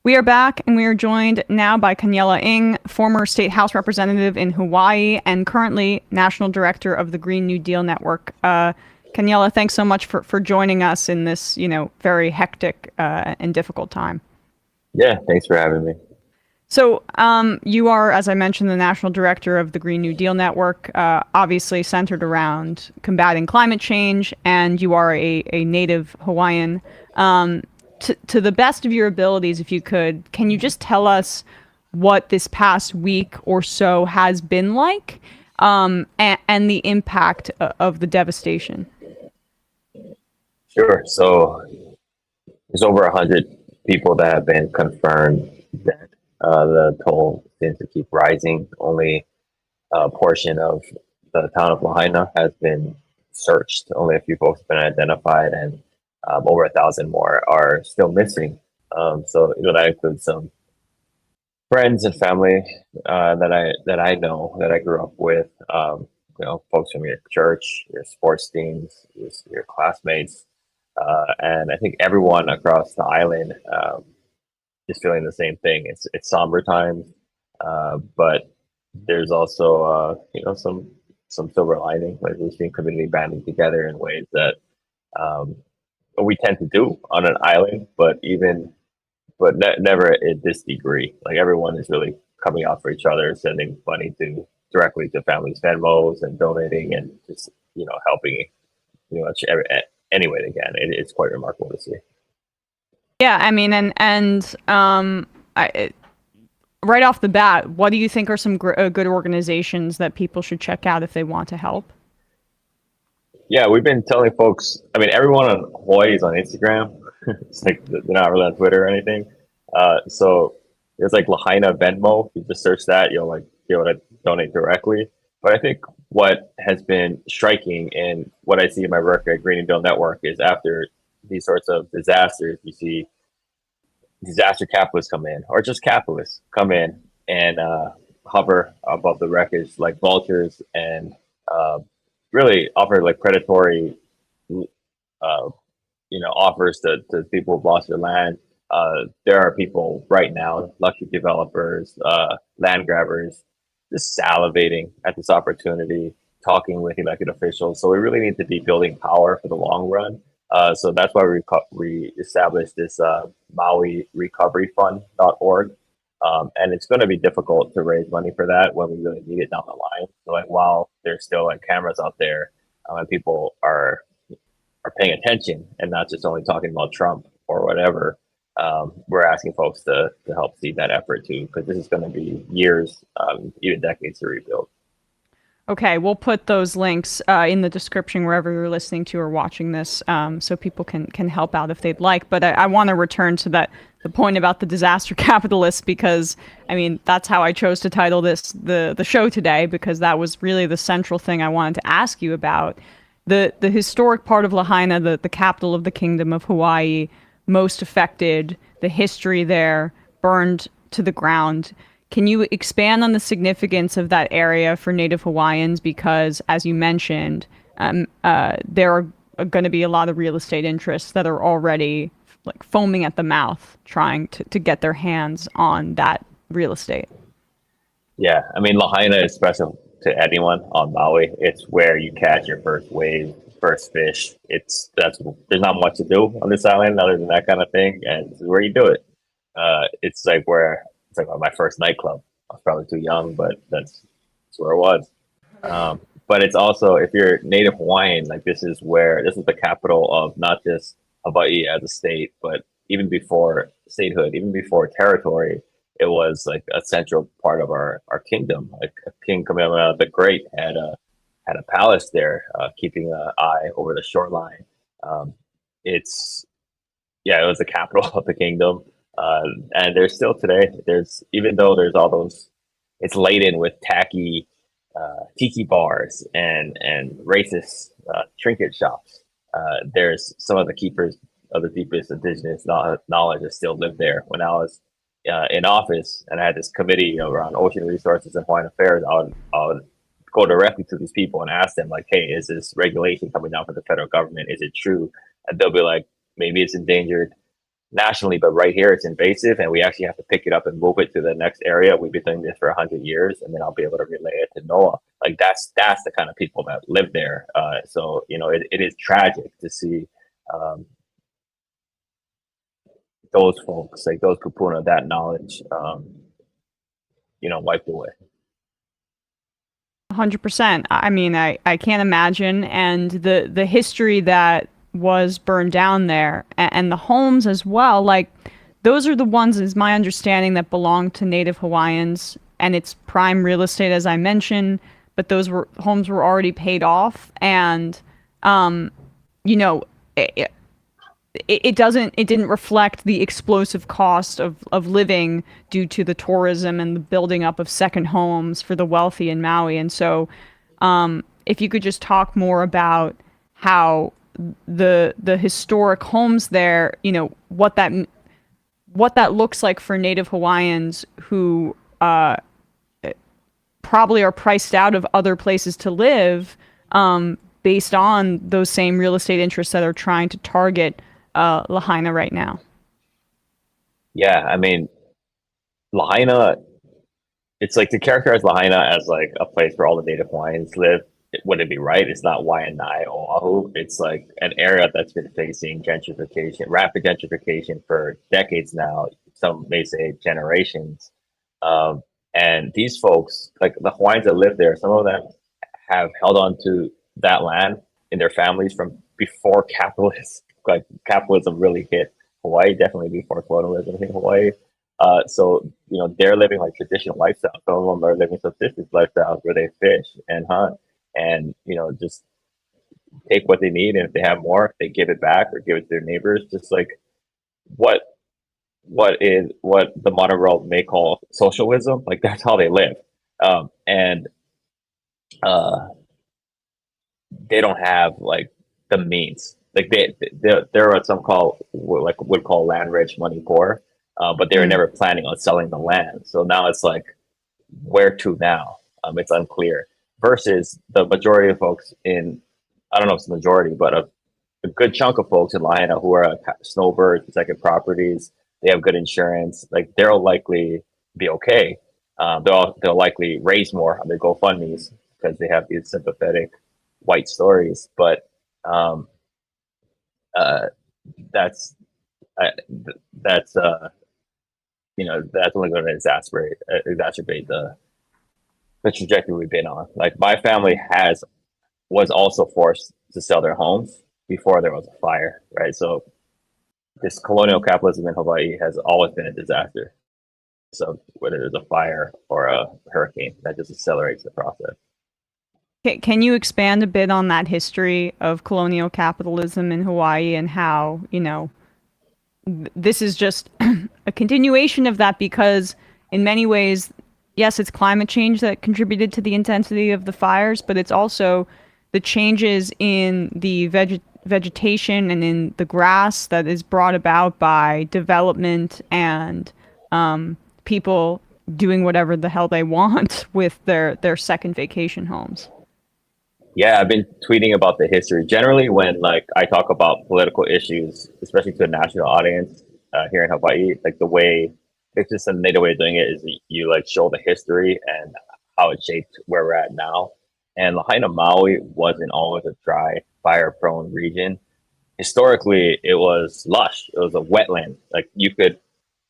We are back, and we are joined now by Kaniela Ing, former state house representative in Hawaii and currently national director of the Green New Deal Network. Kaniela, thanks so much for joining us in this, very hectic and difficult time. Yeah, thanks for having me. So you are, as I mentioned, the national director of the Green New Deal Network, obviously centered around combating climate change, and you are a native Hawaiian. To the best of your abilities, if you could, can you just tell us what this past week or so has been like, and the impact of the devastation? Sure. So there's over 100 people that have been confirmed dead. The toll seems to keep rising. Only a portion of the town of Lahaina has been searched. Only a few folks have been identified, and over 1,000 more are still missing. So that includes some friends and family that I know, that I grew up with. Folks from your church, your sports teams, your classmates, and I think everyone across the island is feeling the same thing. It's somber times, but there's also some silver lining. Like, we've seen community banding together in ways that we tend to do on an island, but never at this degree. Like, everyone is really coming out for each other, sending money directly to families' Venmos, and donating, and just helping any way they can. It's quite remarkable to see. Yeah, I mean, right off the bat, what do you think are some good organizations that people should check out if they want to help? Yeah, we've been telling folks. I mean, everyone on Hawaii is on Instagram. It's like they're not really on Twitter or anything. So there's like Lahaina Venmo. If you just search that, you'll be able to donate directly. But I think what has been striking, and what I see in my work at Green New Deal Network, is after these sorts of disasters, you see disaster capitalists come in, or just capitalists come in and hover above the wreckage like vultures, and really offer like predatory, offers to people who've lost their land. There are people right now, luxury developers, land grabbers, just salivating at this opportunity, talking with elected officials. So we really need to be building power for the long run. So that's why we established this Maui Recovery Fund.org. And it's going to be difficult to raise money for that when we really need it down the line. So while there's still cameras out there, and people are paying attention and not just only talking about Trump or whatever, we're asking folks to help see that effort too, because this is going to be years, even decades to rebuild. Okay, we'll put those links in the description wherever you're listening to or watching this, so people can help out if they'd like. But I want to return to the point about the disaster capitalists, because I mean, that's how I chose to title the show today, because that was really the central thing I wanted to ask you about. The historic part of Lahaina, the capital of the Kingdom of Hawaii, most affected, the history there, burned to the ground. Can you expand on the significance of that area for Native Hawaiians? Because, as you mentioned, there are going to be a lot of real estate interests that are already like foaming at the mouth, trying to get their hands on that real estate. Yeah, I mean, Lahaina is special to anyone on Maui. It's where you catch your first wave, first fish. There's not much to do on this island other than that kind of thing, and this is where you do it. It's like my first nightclub. I was probably too young, but that's where it was. But it's also, if you're Native Hawaiian, like this is the capital of not just Hawaii as a state, but even before statehood, even before territory, it was like a central part of our kingdom. Like King Kamehameha the Great had a palace there, keeping an eye over the shoreline. It was the capital of the kingdom, and there's still today. Even though there's all those, it's laden with tacky tiki bars and racist trinket shops. There's some of the keepers of the deepest indigenous knowledge that still live there. When I was in office and I had this committee around ocean resources and Hawaiian affairs, I would go directly to these people and ask them, like, hey, is this regulation coming down from the federal government? Is it true? And they'll be like, maybe it's endangered nationally, but right here it's invasive and we actually have to pick it up and move it to the next area. We've been doing this for 100 years, and then I'll be able to relay it to NOAA. Like that's the kind of people that live there. So it is tragic to see those folks, like those kupuna, that knowledge wiped away. 100%. I mean, I can't imagine. And the history that was burned down there, and the homes as well, like those are the ones, is my understanding, that belong to Native Hawaiians, and it's prime real estate, as I mentioned, but those homes were already paid off. And it didn't reflect the explosive cost of living due to the tourism and the building up of second homes for the wealthy in Maui. And so if you could just talk more about how the historic homes there, what that looks like for Native Hawaiians who probably are priced out of other places to live based on those same real estate interests that are trying to target Lahaina right now. Yeah, I mean, Lahaina, it's like to characterize Lahaina as like a place where all the Native Hawaiians live, would it be right? It's not Waianae or Oahu. It's like an area that's been facing gentrification, rapid gentrification for decades now. Some may say generations. And these folks, like the Hawaiians that live there, some of them have held on to that land in their families from before capitalism really hit Hawaii, definitely before colonialism hit Hawaii. So they're living like traditional lifestyles. Some of them are living subsistence lifestyles where they fish and hunt and just take what they need, and if they have more, they give it back or give it to their neighbors. Just like what the modern world may call socialism, like that's how they live. And they don't have like the means. Like there are some would call land rich, money poor, but they were never planning on selling the land. So now it's like, where to now? It's unclear. Versus the majority of folks I don't know if it's the majority, but a good chunk of folks in Lahaina who are snowbirds, second properties, they have good insurance. Like they'll likely be okay. They'll likely raise more on their GoFundMe's because they have these sympathetic white stories. But that's only going to exacerbate the trajectory we've been on. Like my family was also forced to sell their homes before there was a fire, right? So this colonial capitalism in Hawaii has always been a disaster. So whether there's a fire or a hurricane, that just accelerates the process. Can you expand a bit on that history of colonial capitalism in Hawaii and how, this is just a continuation of that? Because in many ways, yes, it's climate change that contributed to the intensity of the fires, but it's also the changes in the vegetation and in the grass that is brought about by development and people doing whatever the hell they want with their second vacation homes. Yeah, I've been tweeting about the history. Generally, when like I talk about political issues, especially to a national audience here in Hawaii, like the way it's just a native way of doing it is you like show the history and how it shaped where we're at now. And Lahaina, Maui wasn't always a dry, fire-prone region. Historically, it was lush. It was a wetland. Like you could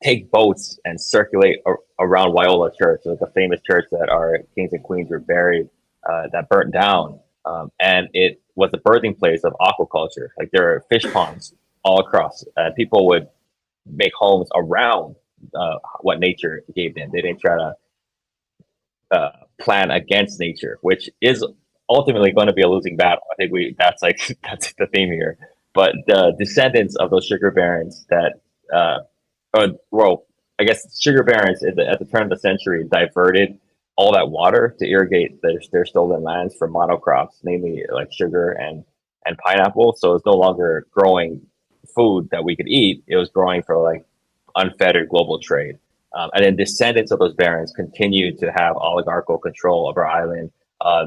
take boats and circulate around Waiola Church, like a famous church that our kings and queens were buried, that burnt down. And it was the birthing place of aquaculture. Like there are fish ponds all across. People would make homes around what nature gave them. They didn't try to plan against nature, which is ultimately going to be a losing battle. I think that's the theme here. But the descendants of those sugar barons that, I guess sugar barons at the turn of the century diverted all that water to irrigate their stolen lands for monocrops, namely like sugar and pineapple. So it's no longer growing food that we could eat. It was growing for like unfettered global trade. And then descendants of those barons continue to have oligarchical control of our island.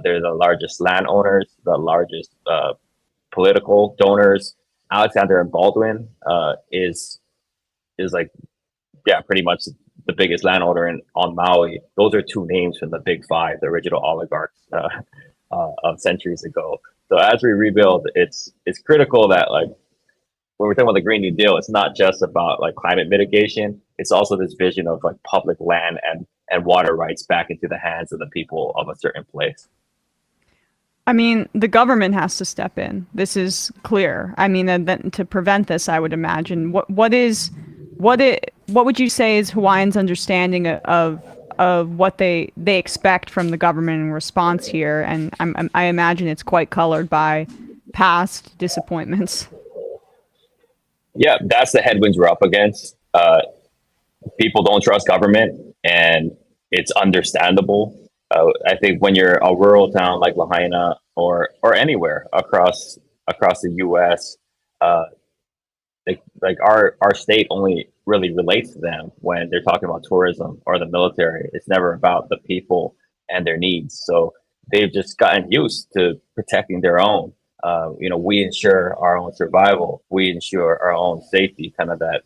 They're the largest landowners, the largest political donors. Alexander and Baldwin is like, yeah, pretty much the biggest landowner on Maui. Those are two names from the Big Five, the original oligarchs of centuries ago. So as we rebuild, it's critical that like when we're talking about the Green New Deal, it's not just about like climate mitigation. It's also this vision of like public land and water rights back into the hands of the people of a certain place. I mean, the government has to step in. This is clear. I mean, and then to prevent this, I would imagine what would you say is Hawaiians' understanding of what they expect from the government in response here? And I imagine it's quite colored by past disappointments. Yeah, that's the headwinds we're up against. People don't trust government, and it's understandable. I think when you're a rural town like Lahaina or anywhere across the U.S., like our state only really relates to them when they're talking about tourism or the military. It's never about the people and their needs. So they've just gotten used to protecting their own. We ensure our own survival. We ensure our own safety, kind of that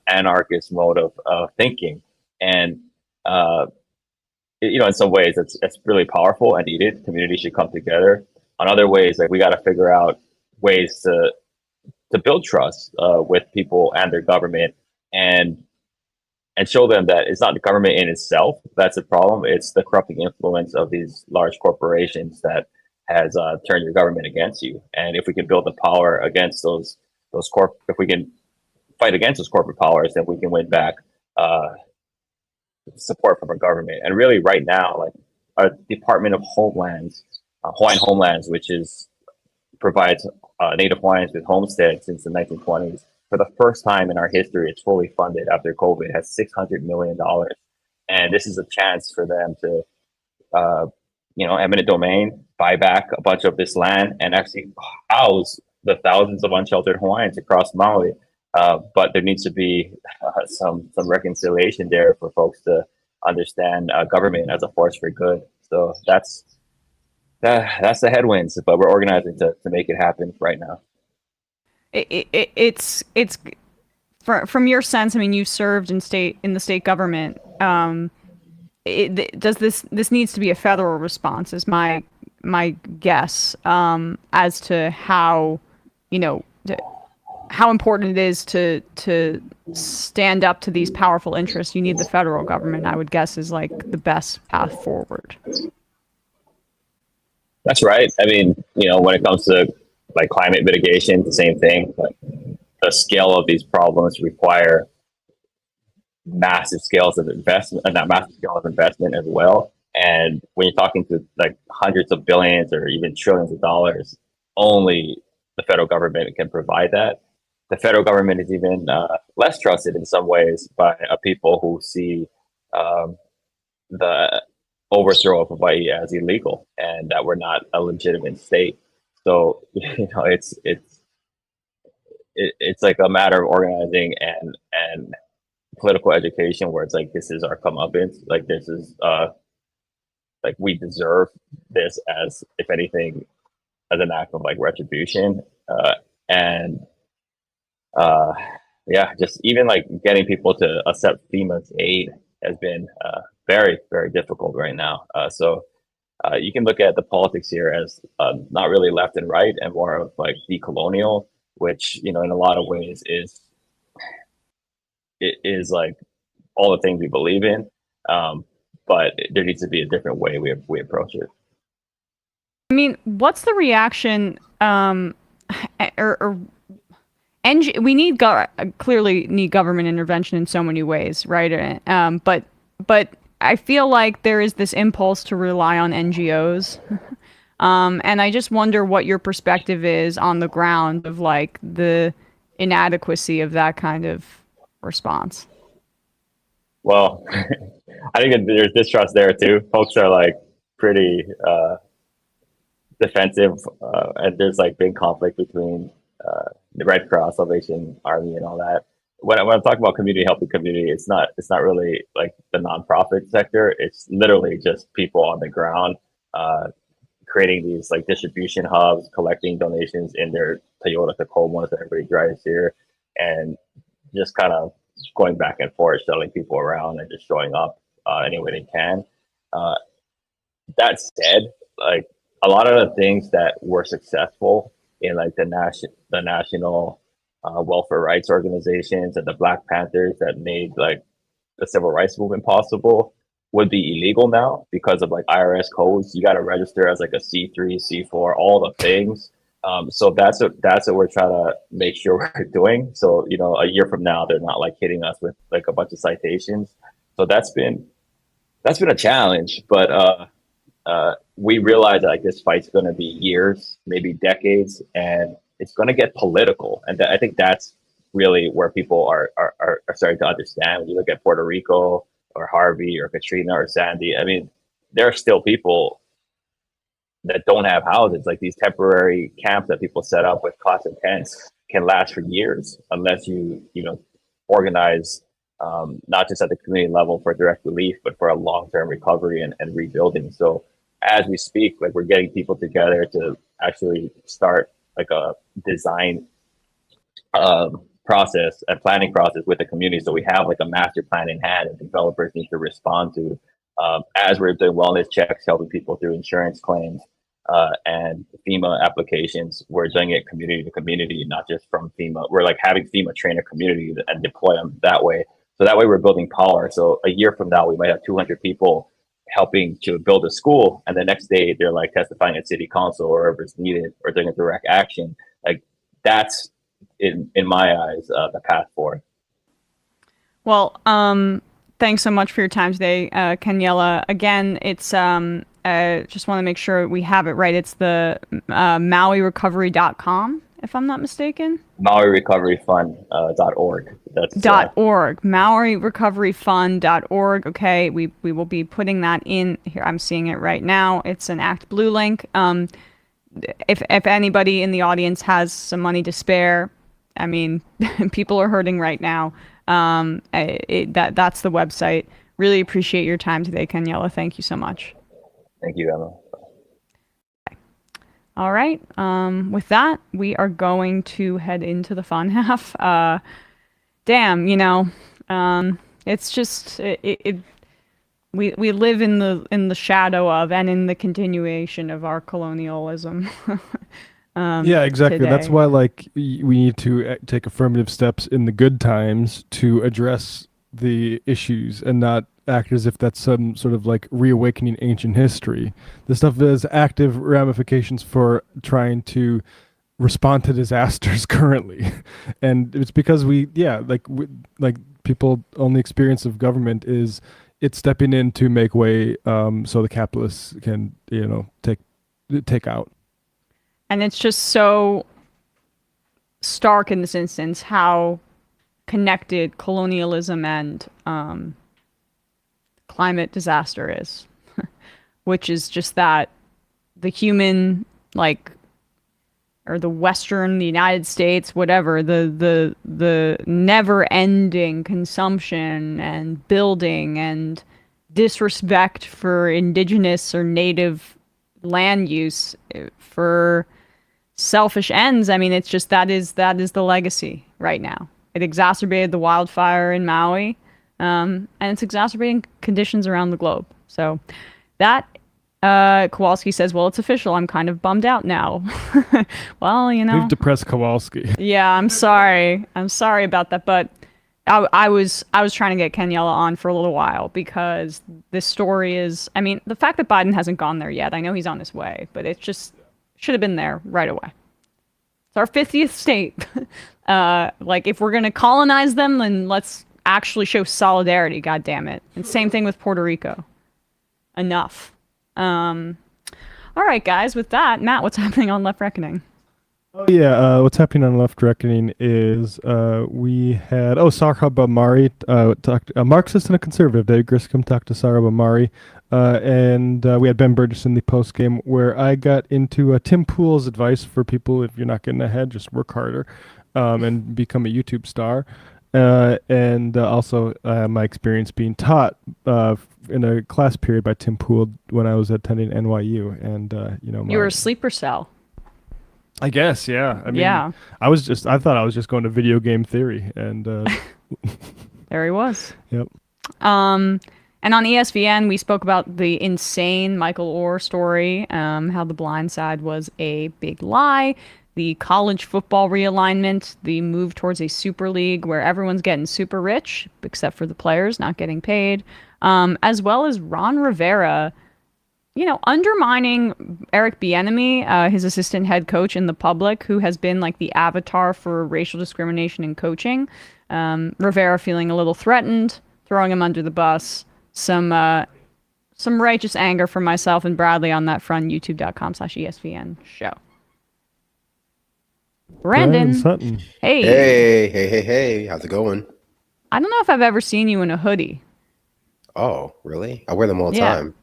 anarchist mode of thinking. And, in some ways it's really powerful and needed. Communities should come together. On other ways, like we got to figure out ways to build trust with people and their government and show them that it's not the government in itself that's the problem. It's the corrupting influence of these large corporations that has turned your government against you. And if we can build the power against if we can fight against those corporate powers, then we can win back support from our government. And really right now, like our Department of Homelands, Hawaiian Homelands, which provides Native Hawaiians with homesteads since the 1920s. For the first time in our history, it's fully funded after COVID. It has $600 million. And this is a chance for them to, eminent domain, buy back a bunch of this land and actually house the thousands of unsheltered Hawaiians across Maui. But there needs to be some reconciliation there for folks to understand government as a force for good. So that's the headwinds, but we're organizing to make it happen right now. It's from your sense. I mean, you served in the state government. Does this needs to be a federal response? Is my guess as to how how important it is to stand up to these powerful interests. You need the federal government, I would guess, is like the best path forward. That's right. I mean, when it comes to like climate mitigation, the same thing. Like the scale of these problems require massive scales of investment, not massive scale of investment as well. And when you're talking to like hundreds of billions or even trillions of dollars, only the federal government can provide that. The federal government is even less trusted in some ways by people who see the overthrow of Hawaii as illegal and that we're not a legitimate state. So it's it's like a matter of organizing and political education, where it's like, this is our comeuppance, like this is like we deserve this, as if anything, as an act of like retribution, and yeah, just even like getting people to accept FEMA's aid has been very, very difficult right now. So you can look at the politics here as not really left and right, and more of like decolonial, which, you know, in a lot of ways is like all the things we believe in. But there needs to be a different way we approach it. I mean, what's the reaction? We need clearly need government intervention in so many ways, right? But I feel like there is this impulse to rely on NGOs, and I just wonder what your perspective is on the ground of like the inadequacy of that kind of response. Well, I think that there's distrust there too. Folks are like pretty defensive, and there's like big conflict between the Red Cross, Salvation Army, and all that. When I'm talking about community helping community, it's not really like the nonprofit sector. It's literally just people on the ground, creating these like distribution hubs, collecting donations in their Toyota Tacomas that everybody drives here, and just kind of going back and forth, shuttling people around and just showing up any way they can. That said, like a lot of the things that were successful in like the national welfare rights organizations and the Black Panthers that made like the civil rights movement possible would be illegal now because of like IRS codes. You got to register as like a C3, C4, all the things. So that's what we're trying to make sure we're doing. So, you know, a year from now, they're not like hitting us with like a bunch of citations. So that's been a challenge, but we realize that like this fight's going to be years, maybe decades, and it's going to get political. And I think that's really where people are starting to understand. When you look at Puerto Rico or Harvey or Katrina or Sandy, I mean, there are still people that don't have houses. Like these temporary camps that people set up with cots and tents can last for years unless you organize not just at the community level for direct relief, but for a long-term recovery and rebuilding. So as we speak, like we're getting people together to actually start like a design process, a planning process with the community. So we have like a master plan in hand and developers need to respond to as we're doing wellness checks, helping people through insurance claims and FEMA applications. We're doing it community to community, not just from FEMA. We're like having FEMA train a community and deploy them that way. So that way we're building power. So a year from now, we might have 200 people helping to build a school. And the next day they're like testifying at city council or wherever it's needed or doing a direct action. Like that's in my eyes, the path forward. Well, thanks so much for your time today, Kaniela. Again, it's just want to make sure we have it right. It's the MauiRecovery.com, if I'm not mistaken. MauiRecoveryFund.org. That's .org. MauiRecoveryFund.org. Okay, we will be putting that in here. I'm seeing it right now. It's an ActBlue link. If anybody in the audience has some money to spare, I mean, people are hurting right now. That's the website. Really appreciate your time today, Kaniela. Thank you so much. Thank you, Emma. Okay. All right. With that, we are going to head into the fun half. Damn, it's just we live in the shadow of and in the continuation of our colonialism. Yeah, exactly. Today. That's why, like, we need to take affirmative steps in the good times to address the issues and not act as if that's some sort of like reawakening ancient history. This stuff has active ramifications for trying to respond to disasters currently, and it's because people only experience of government is it's stepping in to make way so the capitalists can take out. And it's just so stark in this instance how connected colonialism and climate disaster is, which is just that the human or the United States, whatever, the never-ending consumption and building and disrespect for indigenous or native land use for selfish ends. I mean, it's just that is the legacy right now. It exacerbated the wildfire in Maui, and it's exacerbating conditions around the globe. So that Kowalski says, well, it's official. I'm kind of bummed out now. Well, you know. We've depressed Kowalski. Yeah, I'm sorry. I'm sorry about that. But I was trying to get Kaniela on for a little while because this story is, I mean, the fact that Biden hasn't gone there yet, I know he's on his way, but it just should have been there right away. It's our 50th state. Like, if we're going to colonize them, then let's actually show solidarity, God damn it. And same thing with Puerto Rico. Enough. All right, guys, with that, Matt, what's happening on Left Reckoning? Oh yeah, what's happening on Left Reckoning is we had Sarab Amari, a Marxist and a conservative. Dave Griscom talked to Sarab Amari, and we had Ben Burgess in the post game where I got into Tim Pool's advice for people: if you're not getting ahead, just work harder and become a YouTube star. And also my experience being taught in a class period by Tim Pool when I was attending NYU, and you were a sleeper cell. I guess, yeah. I mean, yeah. I thought I was just going to video game theory, and there he was. Yep. And on ESPN, we spoke about the insane Michael Orr story, how the blind side was a big lie, the college football realignment, the move towards a super league where everyone's getting super rich, except for the players not getting paid, as well as Ron Rivera, undermining Eric Bieniemy, his assistant head coach, in the public, who has been like the avatar for racial discrimination in coaching. Rivera feeling a little threatened, throwing him under the bus. Some righteous anger from myself and Bradley on that front. YouTube.com/ESPN show. Brandon Sutton. Hey, how's it going? I don't know if I've ever seen you in a hoodie. Oh, really? I wear them all the time.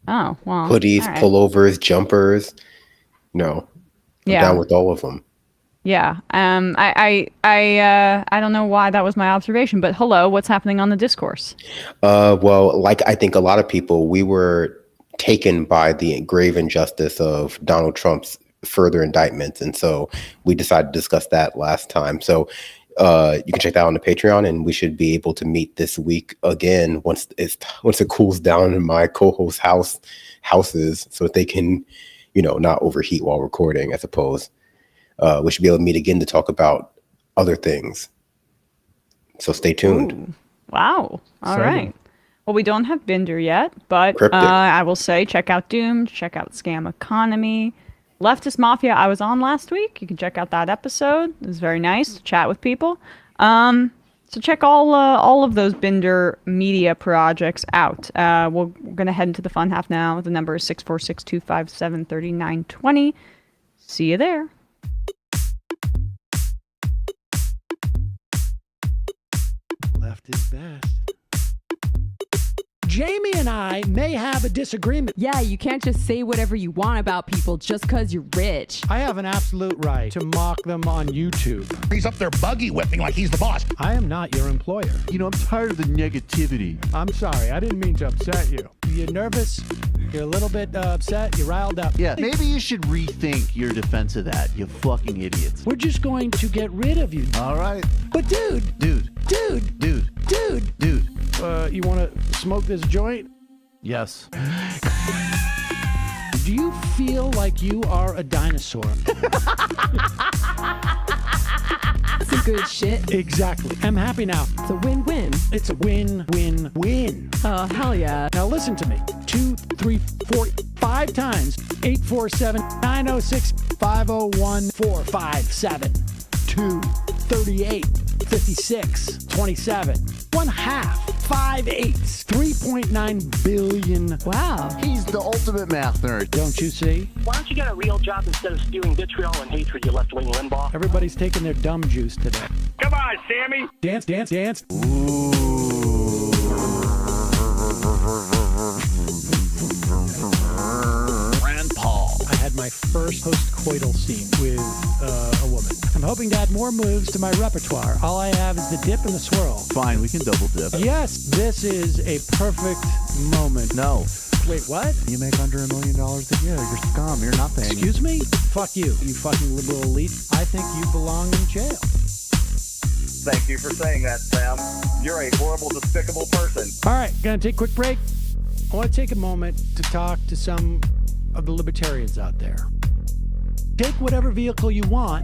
Oh, well. Hoodies, right. pullovers, jumpers. No. I'm down with all of them. Yeah. I don't know why that was my observation, but hello, what's happening on the discourse? Well, like I think a lot of people, we were taken by the grave injustice of Donald Trump's further indictments, and so we decided to discuss that last time. So you can check that out on the Patreon, and we should be able to meet this week again once it cools down in my co-host houses, so that they can, not overheat while recording, I suppose. We should be able to meet again to talk about other things. So stay tuned. Ooh. Wow. All right. Well, we don't have Binder yet, but I will say check out Doomed, check out Scam Economy. Leftist Mafia, I was on last week. You can check out that episode. It was very nice to chat with people. So check all of those Binder media projects out. We're going to head into the fun half now. The number is 646-257-3920. See you there. Left is best. Jamie and I may have a disagreement. Yeah, you can't just say whatever you want about people just because you're rich. I have an absolute right to mock them on YouTube. He's up there buggy whipping like he's the boss. I am not your employer. I'm tired of the negativity. I'm sorry, I didn't mean to upset you. You're nervous? You're a little bit upset? You're riled up? Yeah, maybe you should rethink your defense of that, you fucking idiots. We're just going to get rid of you. All right. But dude, you want to smoke this joint? Yes. Do you feel like you are a dinosaur? Some good shit. Exactly. I'm happy now. It's a win-win. It's a win-win-win. Oh, hell yeah. Now listen to me. 2, 3, 4, 5 times. 847-906-501-457. 2, 38, 56, 27. 1 half. 5 8s. 3.9 billion. Wow. He's the ultimate math nerd. Don't you see? Why don't you get a real job instead of spewing vitriol and hatred, you left-wing Limbaugh? Everybody's taking their dumb juice today. Come on, Sammy. Dance, dance, dance. Ooh. Rand Paul. I had my first post coital scene with a woman. I'm hoping to add more moves to my repertoire. All I have is the dip and the swirl. Fine, we can double dip. Yes, this is a perfect moment. No. Wait, what? You make under $1 million a year. You're scum. You're not paying. Excuse me? Fuck you, you fucking liberal elite. I think you belong in jail. Thank you for saying that, Sam. You're a horrible, despicable person. All right, gonna take a quick break. I want to take a moment to talk to some of the libertarians out there. Take whatever vehicle you want